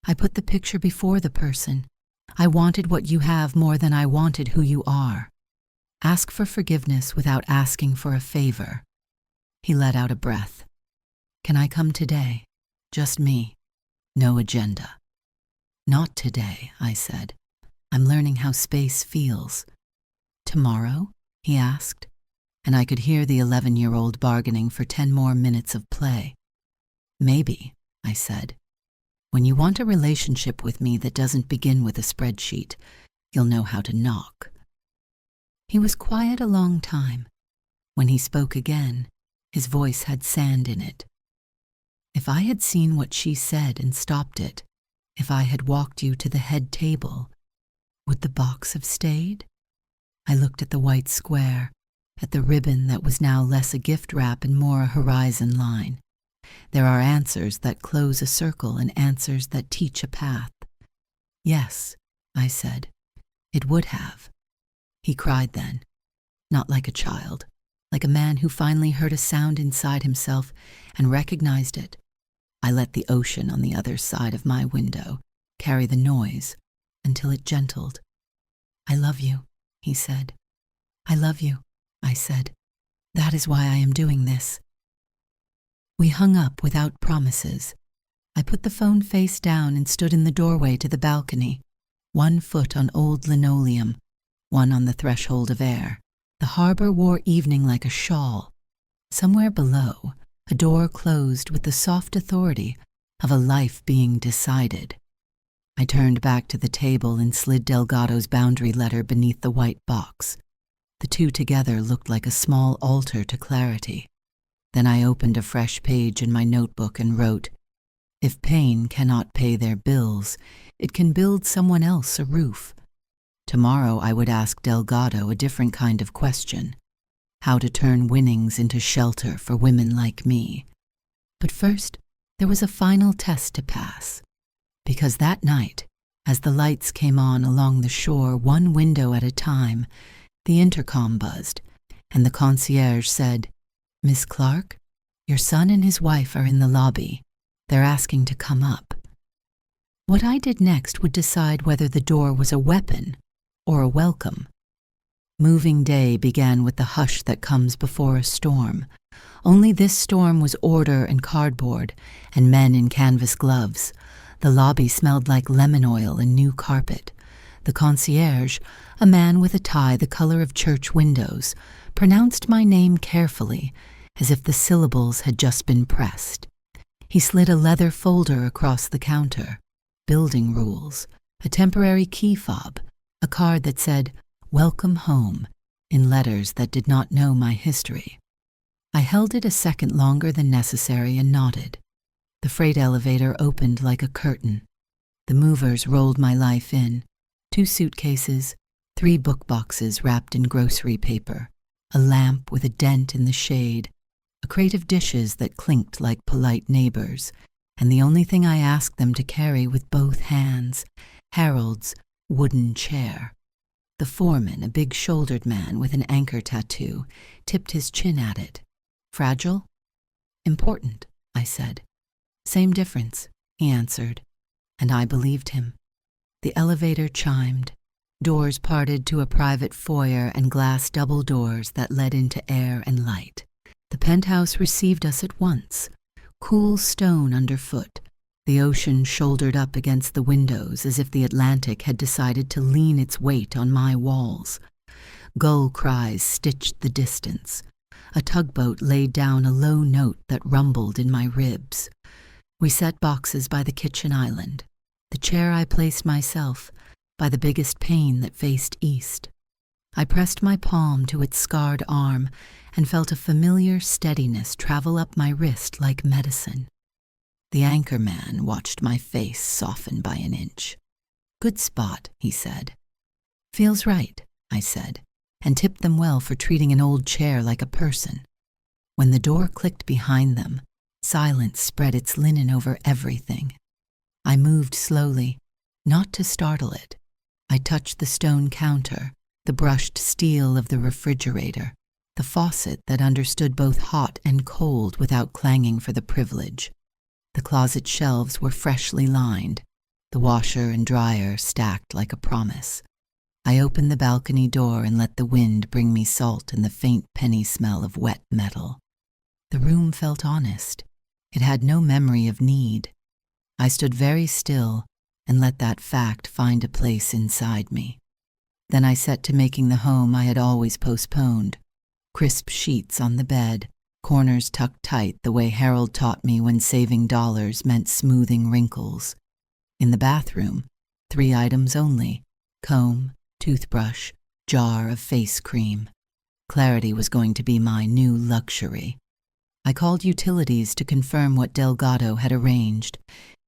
I put the picture before the person. I wanted what you have more than I wanted who you are. Ask for forgiveness without asking for a favor." He let out a breath. "Can I come today? Just me. No agenda." "Not today," I said. "I'm learning how space feels." "Tomorrow?" he asked, and I could hear the 11-year-old bargaining for 10 more minutes of play. "Maybe," I said. "When you want a relationship with me that doesn't begin with a spreadsheet, you'll know how to knock." He was quiet a long time. When he spoke again, his voice had sand in it. "If I had seen what she said and stopped it, if I had walked you to the head table, would the box have stayed?" I looked at the white square, at the ribbon that was now less a gift wrap and more a horizon line. There are answers that close a circle and answers that teach a path. "Yes," I said, "it would have." He cried then, not like a child, like a man who finally heard a sound inside himself and recognized it. I let the ocean on the other side of my window carry the noise until it gentled. "I love you," he said. "I love you," I said. "That is why I am doing this." We hung up without promises. I put the phone face down and stood in the doorway to the balcony, one foot on old linoleum, one on the threshold of air. The harbor wore evening like a shawl. Somewhere below, a door closed with the soft authority of a life being decided. I turned back to the table and slid Delgado's boundary letter beneath the white box. The two together looked like a small altar to clarity. Then I opened a fresh page in my notebook and wrote, "If pain cannot pay their bills, it can build someone else a roof." Tomorrow I would ask Delgado a different kind of question: how to turn winnings into shelter for women like me. But first, there was a final test to pass. Because that night, as the lights came on along the shore one window at a time, the intercom buzzed, and the concierge said, "Miss Clark, your son and his wife are in the lobby. They're asking to come up." What I did next would decide whether the door was a weapon or a welcome. Moving day began with the hush that comes before a storm. Only this storm was order and cardboard, and men in canvas gloves. The lobby smelled like lemon oil and new carpet. The concierge, a man with a tie the color of church windows, pronounced my name carefully, as if the syllables had just been pressed. He slid a leather folder across the counter, building rules, a temporary key fob, a card that said, "Welcome home," in letters that did not know my history. I held it a second longer than necessary and nodded. The freight elevator opened like a curtain. The movers rolled my life in: 2 suitcases, 3 book boxes wrapped in grocery paper, a lamp with a dent in the shade, a crate of dishes that clinked like polite neighbors, and the only thing I asked them to carry with both hands, Harold's wooden chair. The foreman, a big-shouldered man with an anchor tattoo, tipped his chin at it. "Fragile?" "Important," I said. "Same difference," he answered, and I believed him. The elevator chimed. Doors parted to a private foyer and glass double doors that led into air and light. The penthouse received us at once. Cool stone underfoot. The ocean shouldered up against the windows as if the Atlantic had decided to lean its weight on my walls. Gull cries stitched the distance. A tugboat laid down a low note that rumbled in my ribs. We set boxes by the kitchen island. The chair I placed myself, by the biggest pane that faced east. I pressed my palm to its scarred arm and felt a familiar steadiness travel up my wrist like medicine. The anchor man watched my face soften by an inch. "Good spot," he said. "Feels right," I said, and tipped them well for treating an old chair like a person. When the door clicked behind them, silence spread its linen over everything. I moved slowly, not to startle it. I touched the stone counter, the brushed steel of the refrigerator, the faucet that understood both hot and cold without clanging for the privilege. The closet shelves were freshly lined, the washer and dryer stacked like a promise. I opened the balcony door and let the wind bring me salt and the faint penny smell of wet metal. The room felt honest. It had no memory of need. I stood very still and let that fact find a place inside me. Then I set to making the home I had always postponed. Crisp sheets on the bed, corners tucked tight the way Harold taught me when saving dollars meant smoothing wrinkles. In the bathroom, 3 items only: comb, toothbrush, jar of face cream. Clarity was going to be my new luxury. I called utilities to confirm what Delgado had arranged.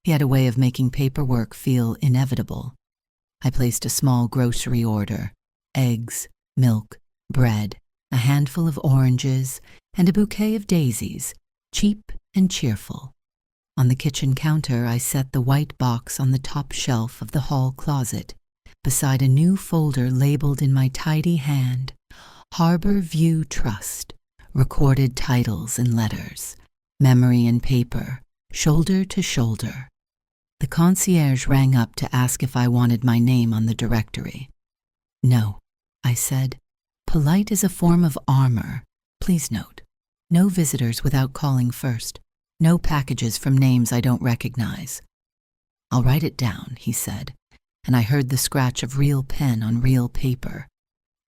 He had a way of making paperwork feel inevitable. I placed a small grocery order: eggs, milk, bread, a handful of oranges, and a bouquet of daisies, cheap and cheerful. On the kitchen counter, I set the white box on the top shelf of the hall closet, beside a new folder labeled in my tidy hand, Harbor View Trust, recorded titles and letters, memory and paper, shoulder to shoulder. The concierge rang up to ask if I wanted my name on the directory. "No," I said. "Polite is a form of armor. Please note, no visitors without calling first. No packages from names I don't recognize." "I'll write it down," he said, and I heard the scratch of real pen on real paper.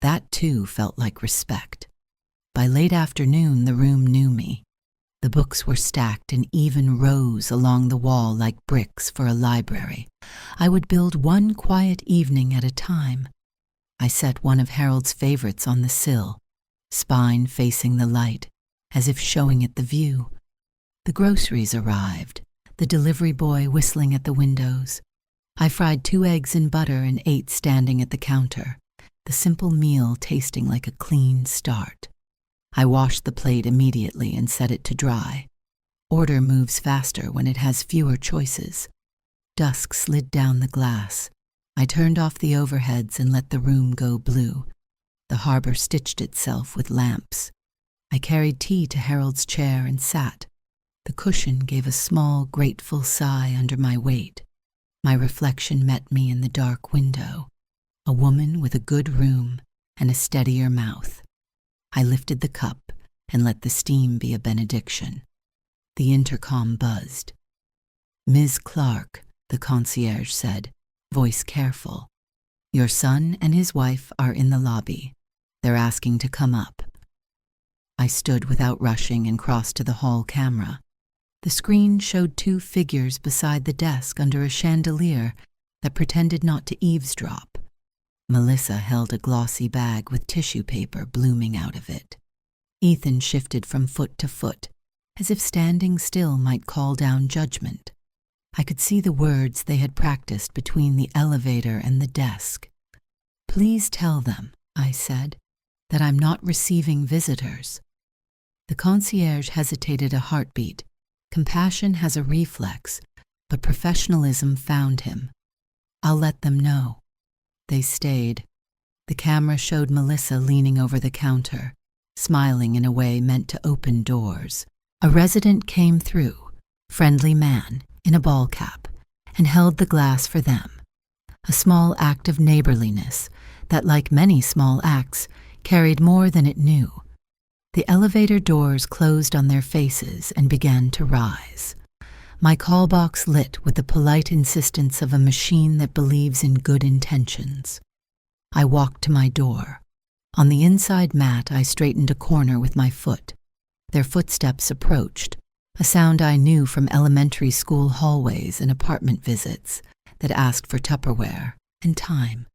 That, too, felt like respect. By late afternoon, the room knew me. The books were stacked in even rows along the wall like bricks for a library. I would build one quiet evening at a time. I set one of Harold's favorites on the sill, spine facing the light, as if showing it the view. The groceries arrived, the delivery boy whistling at the windows. I fried 2 eggs in butter and ate standing at the counter, the simple meal tasting like a clean start. I washed the plate immediately and set it to dry. Order moves faster when it has fewer choices. Dusk slid down the glass. I turned off the overheads and let the room go blue. The harbor stitched itself with lamps. I carried tea to Harold's chair and sat. The cushion gave a small, grateful sigh under my weight. My reflection met me in the dark window, a woman with a good room and a steadier mouth. I lifted the cup and let the steam be a benediction. The intercom buzzed. "Ms. Clark," the concierge said, voice careful. "Your son and his wife are in the lobby. They're asking to come up." I stood without rushing and crossed to the hall camera. The screen showed 2 figures beside the desk under a chandelier that pretended not to eavesdrop. Melissa held a glossy bag with tissue paper blooming out of it. Ethan shifted from foot to foot, as if standing still might call down judgment. I could see the words they had practiced between the elevator and the desk. "Please tell them," I said, "that I'm not receiving visitors." The concierge hesitated a heartbeat. Compassion has a reflex, but professionalism found him. "I'll let them know." They stayed. The camera showed Melissa leaning over the counter, smiling in a way meant to open doors. A resident came through, friendly man, in a ball cap, and held the glass for them. A small act of neighborliness that, like many small acts, carried more than it knew. The elevator doors closed on their faces and began to rise. My call box lit with the polite insistence of a machine that believes in good intentions. I walked to my door. On the inside mat, I straightened a corner with my foot. Their footsteps approached, a sound I knew from elementary school hallways and apartment visits that asked for Tupperware and time.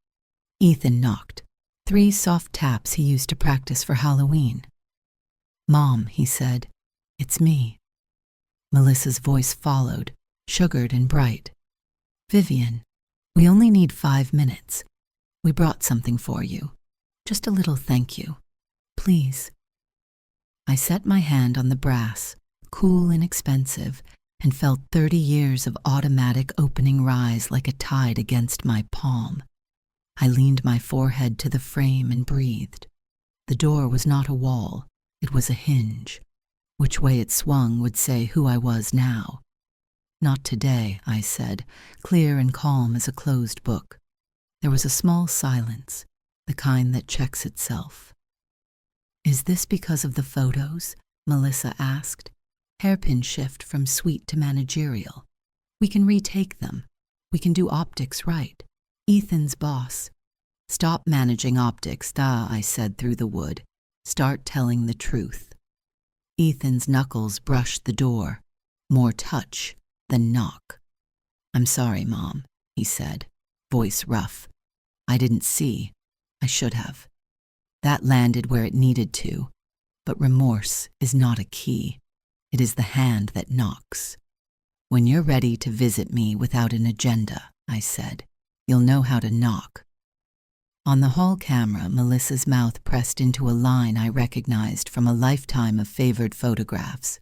Ethan knocked, 3 soft taps he used to practice for Halloween. "Mom," he said, "it's me." Melissa's voice followed, sugared and bright. Vivian, we only need 5 minutes. We brought something for you. Just a little thank you. Please. I set my hand on the brass, cool and inexpensive, and felt 30 years of automatic opening rise like a tide against my palm. I leaned my forehead to the frame and breathed. The door was not a wall, it was a hinge. Which way it swung would say who I was now. Not today, I said, clear and calm as a closed book. There was a small silence, the kind that checks itself. Is this because of the photos? Melissa asked. Hairpin shift from sweet to managerial. We can retake them. We can do optics right. Ethan's boss. Stop managing optics, I said through the wood. Start telling the truth. Ethan's knuckles brushed the door. More touch than knock. I'm sorry, Mom, he said, voice rough. I didn't see. I should have. That landed where it needed to. But remorse is not a key. It is the hand that knocks. When you're ready to visit me without an agenda, I said, you'll know how to knock. On the hall camera, Melissa's mouth pressed into a line I recognized from a lifetime of favored photographs.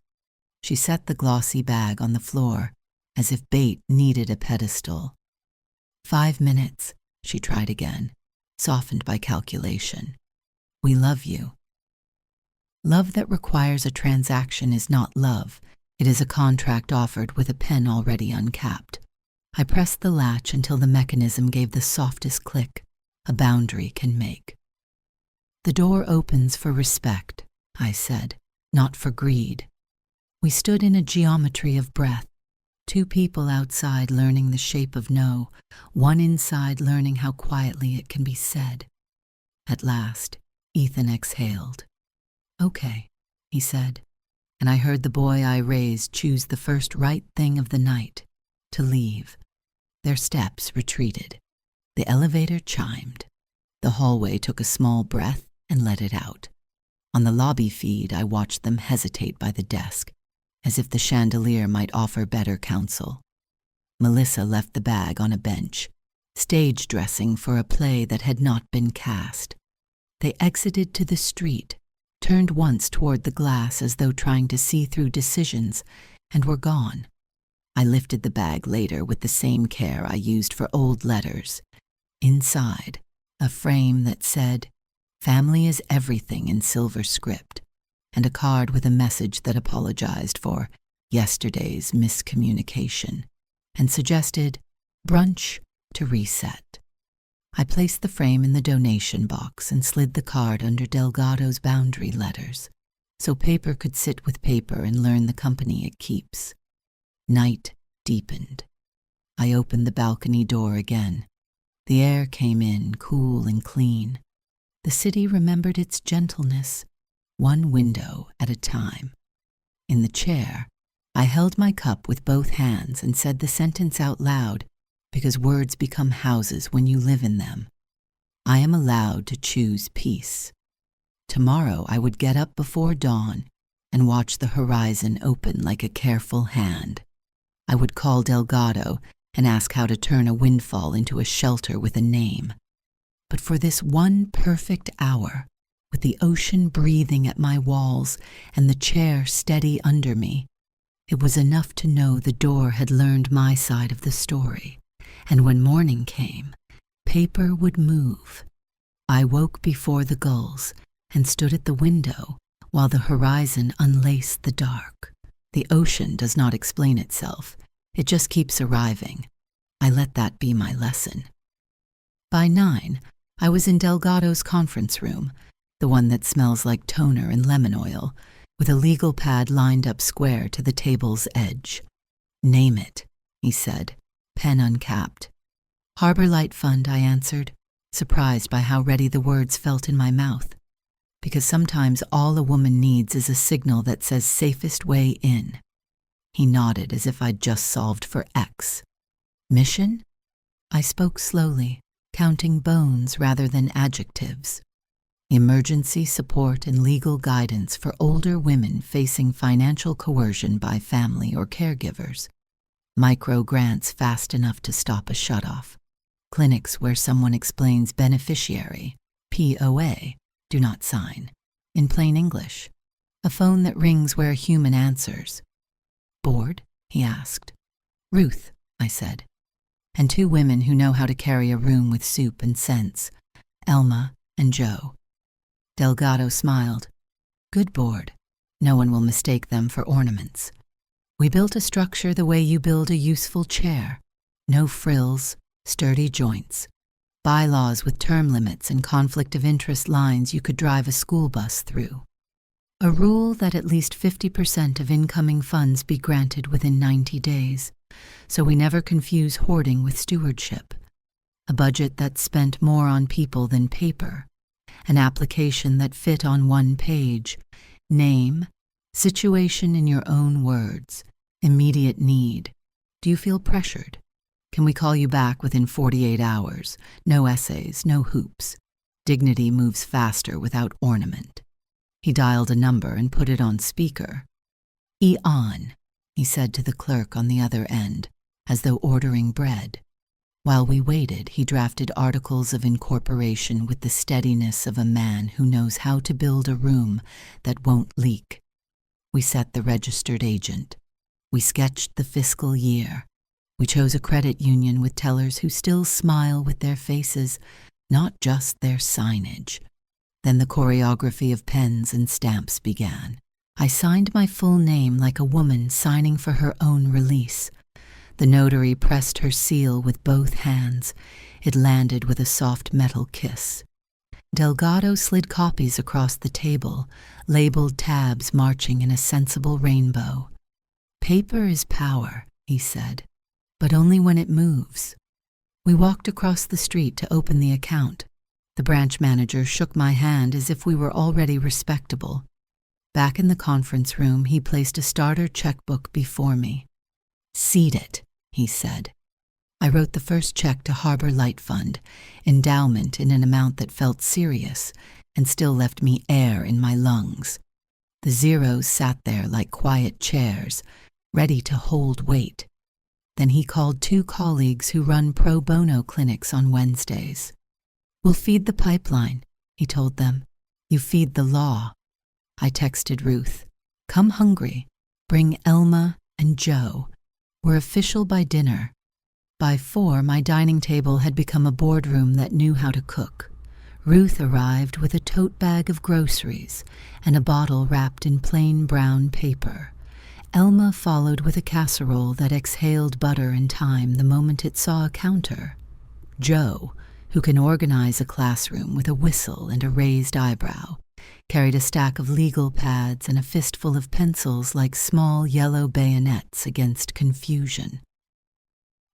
She set the glossy bag on the floor, as if bait needed a pedestal. 5 minutes, she tried again, softened by calculation. We love you. Love that requires a transaction is not love. It is a contract offered with a pen already uncapped. I pressed the latch until the mechanism gave the softest click a boundary can make. The door opens for respect, I said, not for greed. We stood in a geometry of breath, 2 people outside learning the shape of no, 1 inside learning how quietly it can be said. At last, Ethan exhaled. Okay, he said, and I heard the boy I raised choose the first right thing of the night, to leave. Their steps retreated. The elevator chimed. The hallway took a small breath and let it out. On the lobby feed, I watched them hesitate by the desk, as if the chandelier might offer better counsel. Melissa left the bag on a bench, stage dressing for a play that had not been cast. They exited to the street, turned once toward the glass as though trying to see through decisions, and were gone. I lifted the bag later with the same care I used for old letters. Inside, a frame that said, "Family is everything" in silver script, and a card with a message that apologized for yesterday's miscommunication and suggested brunch to reset. I placed the frame in the donation box and slid the card under Delgado's boundary letters, so paper could sit with paper and learn the company it keeps. Night deepened. I opened the balcony door again. The air came in, cool and clean. The city remembered its gentleness, 1 window at a time. In the chair, I held my cup with both hands and said the sentence out loud, because words become houses when you live in them. I am allowed to choose peace. Tomorrow I would get up before dawn and watch the horizon open like a careful hand. I would call Delgado and ask how to turn a windfall into a shelter with a name. But for this 1 perfect hour, with the ocean breathing at my walls and the chair steady under me, it was enough to know the door had learned my side of the story, and when morning came, paper would move. I woke before the gulls and stood at the window while the horizon unlaced the dark. The ocean does not explain itself. It just keeps arriving. I let that be my lesson. By 9, I was in Delgado's conference room, the one that smells like toner and lemon oil, with a legal pad lined up square to the table's edge. Name it, he said, pen uncapped. Harbor Light Fund, I answered, surprised by how ready the words felt in my mouth. Because sometimes all a woman needs is a signal that says safest way in. He nodded as if I'd just solved for X. Mission? I spoke slowly, counting bones rather than adjectives. emergency support and legal guidance for older women facing financial coercion by family or caregivers, micro grants fast enough to stop a shutoff, clinics where someone explains beneficiary, POA, do not sign, in plain English, a phone that rings where a human answers. Bored? He asked. Ruth, I said, and two women who know how to carry a room with soup and sense, Elma and Joe. Delgado smiled. Good bored. No one will mistake them for ornaments. We built a structure the way you build a useful chair. No frills, sturdy joints. Bylaws with term limits and conflict of interest lines you could drive a school bus through. A rule that at least 50% of incoming funds be granted within 90 days, so we never confuse hoarding with stewardship. A budget that spent more on people than paper. An application that fit on one page. Name, situation in your own words, immediate need. Do you feel pressured? Can we call you back within 48 hours? No essays, no hoops. Dignity moves faster without ornament. He dialed a number and put it on speaker. "On," he said to the clerk on the other end, as though ordering bread. While we waited, he drafted articles of incorporation with the steadiness of a man who knows how to build a room that won't leak. We set the registered agent. We sketched the fiscal year. We chose a credit union with tellers who still smile with their faces, not just their signage. Then the choreography of pens and stamps began. I signed my full name like a woman signing for her own release. The notary pressed her seal with both hands. It landed with a soft metal kiss. Delgado slid copies across the table, labeled tabs marching in a sensible rainbow. Paper is power, he said, but only when it moves. We walked across the street to open the account. The branch manager shook my hand as if we were already respectable. Back in the conference room, he placed a starter checkbook before me. "Seed it," he said. I wrote the first check to Harbor Light Fund, endowment in an amount that felt serious and still left me air in my lungs. The zeros sat there like quiet chairs, ready to hold weight. Then he called two colleagues who run pro bono clinics on Wednesdays. "We'll feed the pipeline," he told them. "You feed the law." I texted Ruth, "Come hungry. Bring Elma and Joe. We're official by dinner." By 4, my dining table had become a boardroom that knew how to cook. Ruth arrived with a tote bag of groceries and a bottle wrapped in plain brown paper. Elma followed with a casserole that exhaled butter and thyme the moment it saw a counter. Joe, who can organize a classroom with a whistle and a raised eyebrow, carried a stack of legal pads and a fistful of pencils like small yellow bayonets against confusion.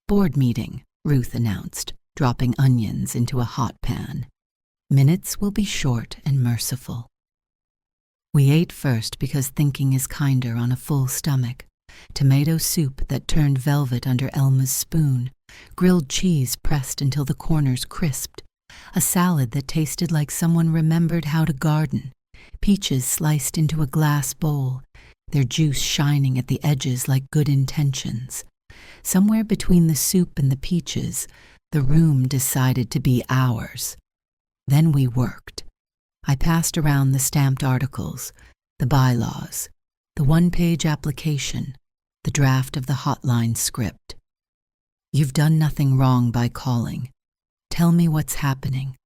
"Board meeting," Ruth announced, dropping onions into a hot pan. "Minutes will be short and merciful." We ate first because thinking is kinder on a full stomach. Tomato soup that turned velvet under Elma's spoon, grilled cheese pressed until the corners crisped, a salad that tasted like someone remembered how to garden, peaches sliced into a glass bowl, their juice shining at the edges like good intentions. Somewhere between the soup and the peaches, the room decided to be ours. Then we worked. I passed around the stamped articles, the bylaws, the one-page application, the draft of the hotline script. "You've done nothing wrong by calling. Tell me what's happening.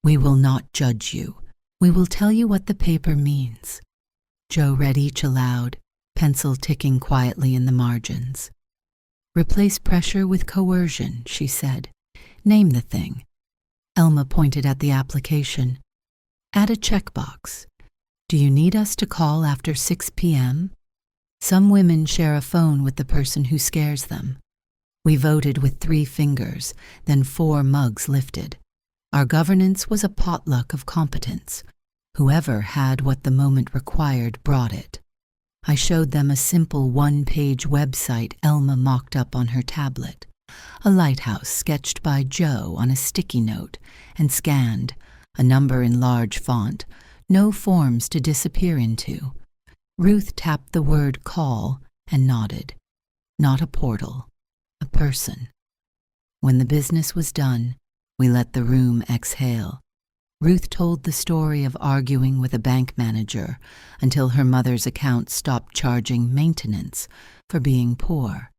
We will not judge you. We will tell you what the paper means." Joe read each aloud, pencil ticking quietly in the margins. "Replace pressure with coercion," she said. "Name the thing." Elma pointed at the application. "Add a checkbox. Do you need us to call after 6 p.m.? Some women share a phone with the person who scares them." We voted with 3 fingers, then 4 mugs lifted. Our governance was a potluck of competence. Whoever had what the moment required brought it. I showed them a simple 1-page website Elma mocked up on her tablet, a lighthouse sketched by Joe on a sticky note and scanned, a number in large font, no forms to disappear into. Ruth tapped the word call and nodded. Not a portal, a person. When the business was done, we let the room exhale. Ruth told the story of arguing with a bank manager until her mother's account stopped charging maintenance for being poor.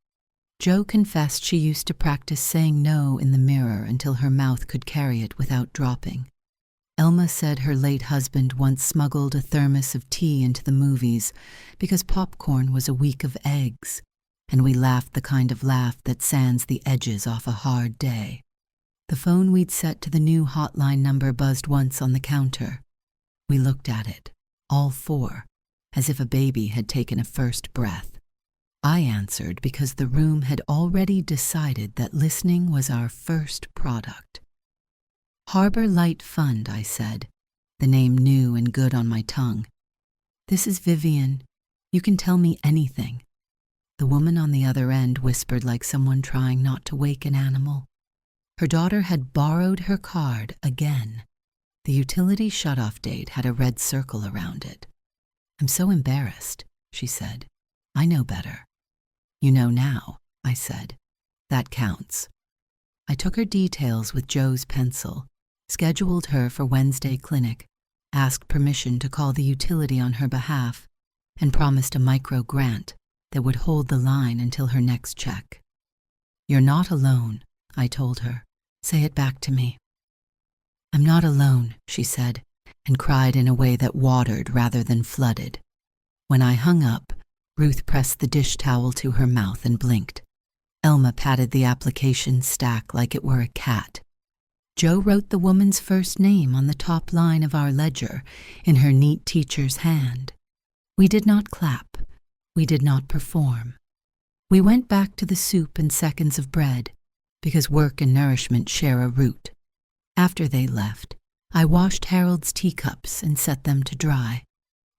Jo confessed she used to practice saying no in the mirror until her mouth could carry it without dropping. Elma said her late husband once smuggled a thermos of tea into the movies because popcorn was a week of eggs, and we laughed the kind of laugh that sands the edges off a hard day. The phone we'd set to the new hotline number buzzed once on the counter. We looked at it, all four, as if a baby had taken a first breath. I answered because the room had already decided that listening was our first product. Harbor Light Fund, I said, the name new and good on my tongue. This is Vivian. You can tell me anything. The woman on the other end whispered like someone trying not to wake an animal. Her daughter had borrowed her card again. The utility shutoff date had a red circle around it. I'm so embarrassed, she said. I know better. You know now, I said. That counts. I took her details with Jo's pencil, scheduled her for Wednesday clinic, asked permission to call the utility on her behalf, and promised a micro grant that would hold the line until her next check. You're not alone, I told her. Say it back to me. I'm not alone, she said, and cried in a way that watered rather than flooded. When I hung up, Ruth pressed the dish towel to her mouth and blinked. Elma patted the application stack like it were a cat. Jo wrote the woman's first name on the top line of our ledger in her neat teacher's hand. We did not clap. We did not perform. We went back to the soup and seconds of bread, because work and nourishment share a root. After they left, I washed Harold's teacups and set them to dry.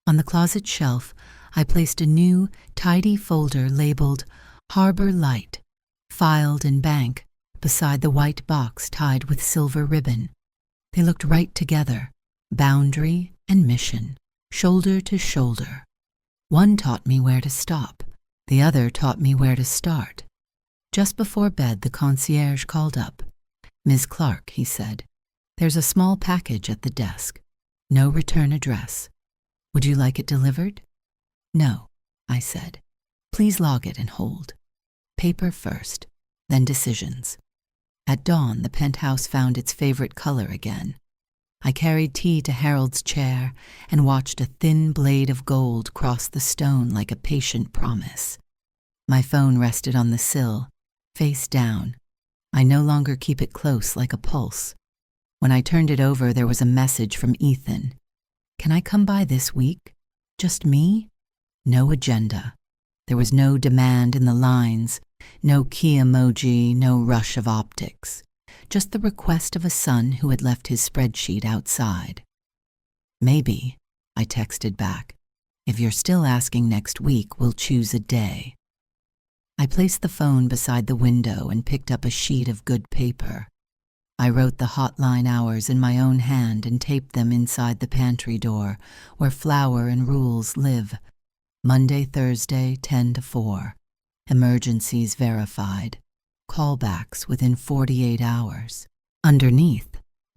On the closet shelf, I placed a new, tidy folder labeled Harbor Light, filed in bank, beside the white box tied with silver ribbon. They looked right together, boundary and mission, shoulder to shoulder. One taught me where to stop. The other taught me where to start. Just before bed, the concierge called up. Ms. Clark, he said, there's a small package at the desk. No return address. Would you like it delivered? No, I said. Please log it and hold. Paper first, then decisions. At dawn, the penthouse found its favorite color again. I carried tea to Harold's chair and watched a thin blade of gold cross the stone like a patient promise. My phone rested on the sill, face down. I no longer keep it close like a pulse. When I turned it over, there was a message from Ethan. Can I come by this week? Just me? No agenda. There was no demand in the lines, no key emoji, no rush of optics. Just the request of a son who had left his spreadsheet outside. Maybe, I texted back. If you're still asking next week, we'll choose a day. I placed the phone beside the window and picked up a sheet of good paper. I wrote the hotline hours in my own hand and taped them inside the pantry door, where Flower and Rules live. Monday, Thursday, 10 to 4. Emergencies verified. Callbacks within 48 hours. Underneath,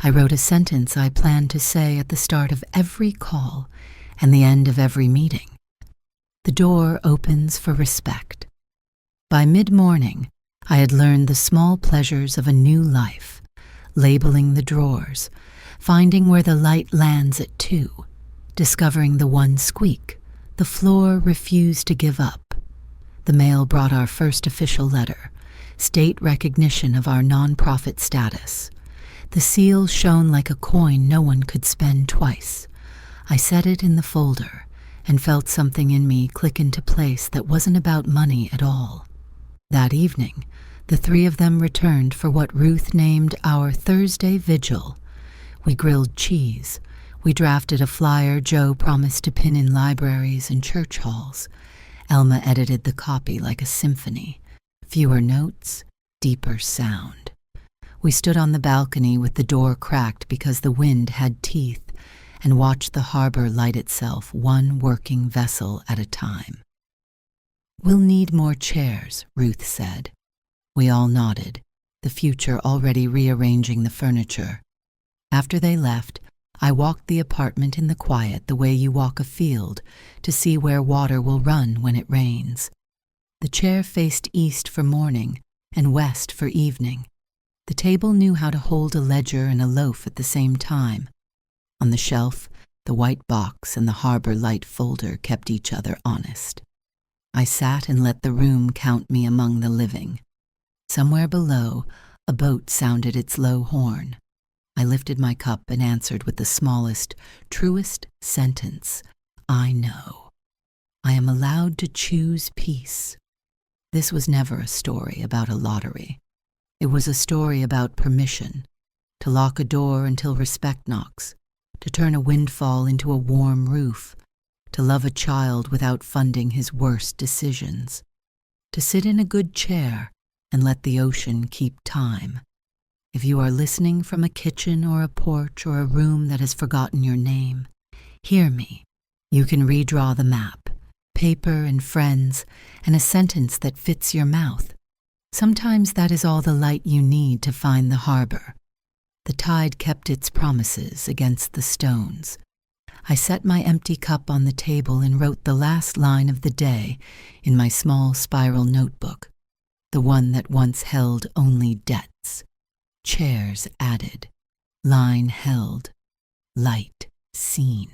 I wrote a sentence I planned to say at the start of every call and the end of every meeting. The door opens for respect. By mid-morning, I had learned the small pleasures of a new life, labeling the drawers, finding where the light lands at 2, discovering the one squeak the floor refused to give up. The mail brought our first official letter, state recognition of our nonprofit status. The seal shone like a coin no one could spend twice. I set it in the folder and felt something in me click into place that wasn't about money at all. That evening, the three of them returned for what Ruth named our Thursday vigil. We grilled cheese. We drafted a flyer Jo promised to pin in libraries and church halls. Elma edited the copy like a symphony. Fewer notes, deeper sound. We stood on the balcony with the door cracked because the wind had teeth and watched the harbor light itself, one working vessel at a time. "We'll need more chairs," Ruth said. We all nodded, the future already rearranging the furniture. After they left, I walked the apartment in the quiet the way you walk a field to see where water will run when it rains. The chair faced east for morning and west for evening. The table knew how to hold a ledger and a loaf at the same time. On the shelf, the white box and the harbor light folder kept each other honest. I sat and let the room count me among the living. Somewhere below, a boat sounded its low horn. I lifted my cup and answered with the smallest, truest sentence, "I know. I am allowed to choose peace." This was never a story about a lottery. It was a story about permission, to lock a door until respect knocks, to turn a windfall into a warm roof, to love a child without funding his worst decisions, to sit in a good chair and let the ocean keep time. If you are listening from a kitchen or a porch or a room that has forgotten your name, hear me. You can redraw the map, paper and friends, and a sentence that fits your mouth. Sometimes that is all the light you need to find the harbor. The tide kept its promises against the stones. I set my empty cup on the table and wrote the last line of the day in my small spiral notebook, the one that once held only debts. Chairs added, line held, light seen.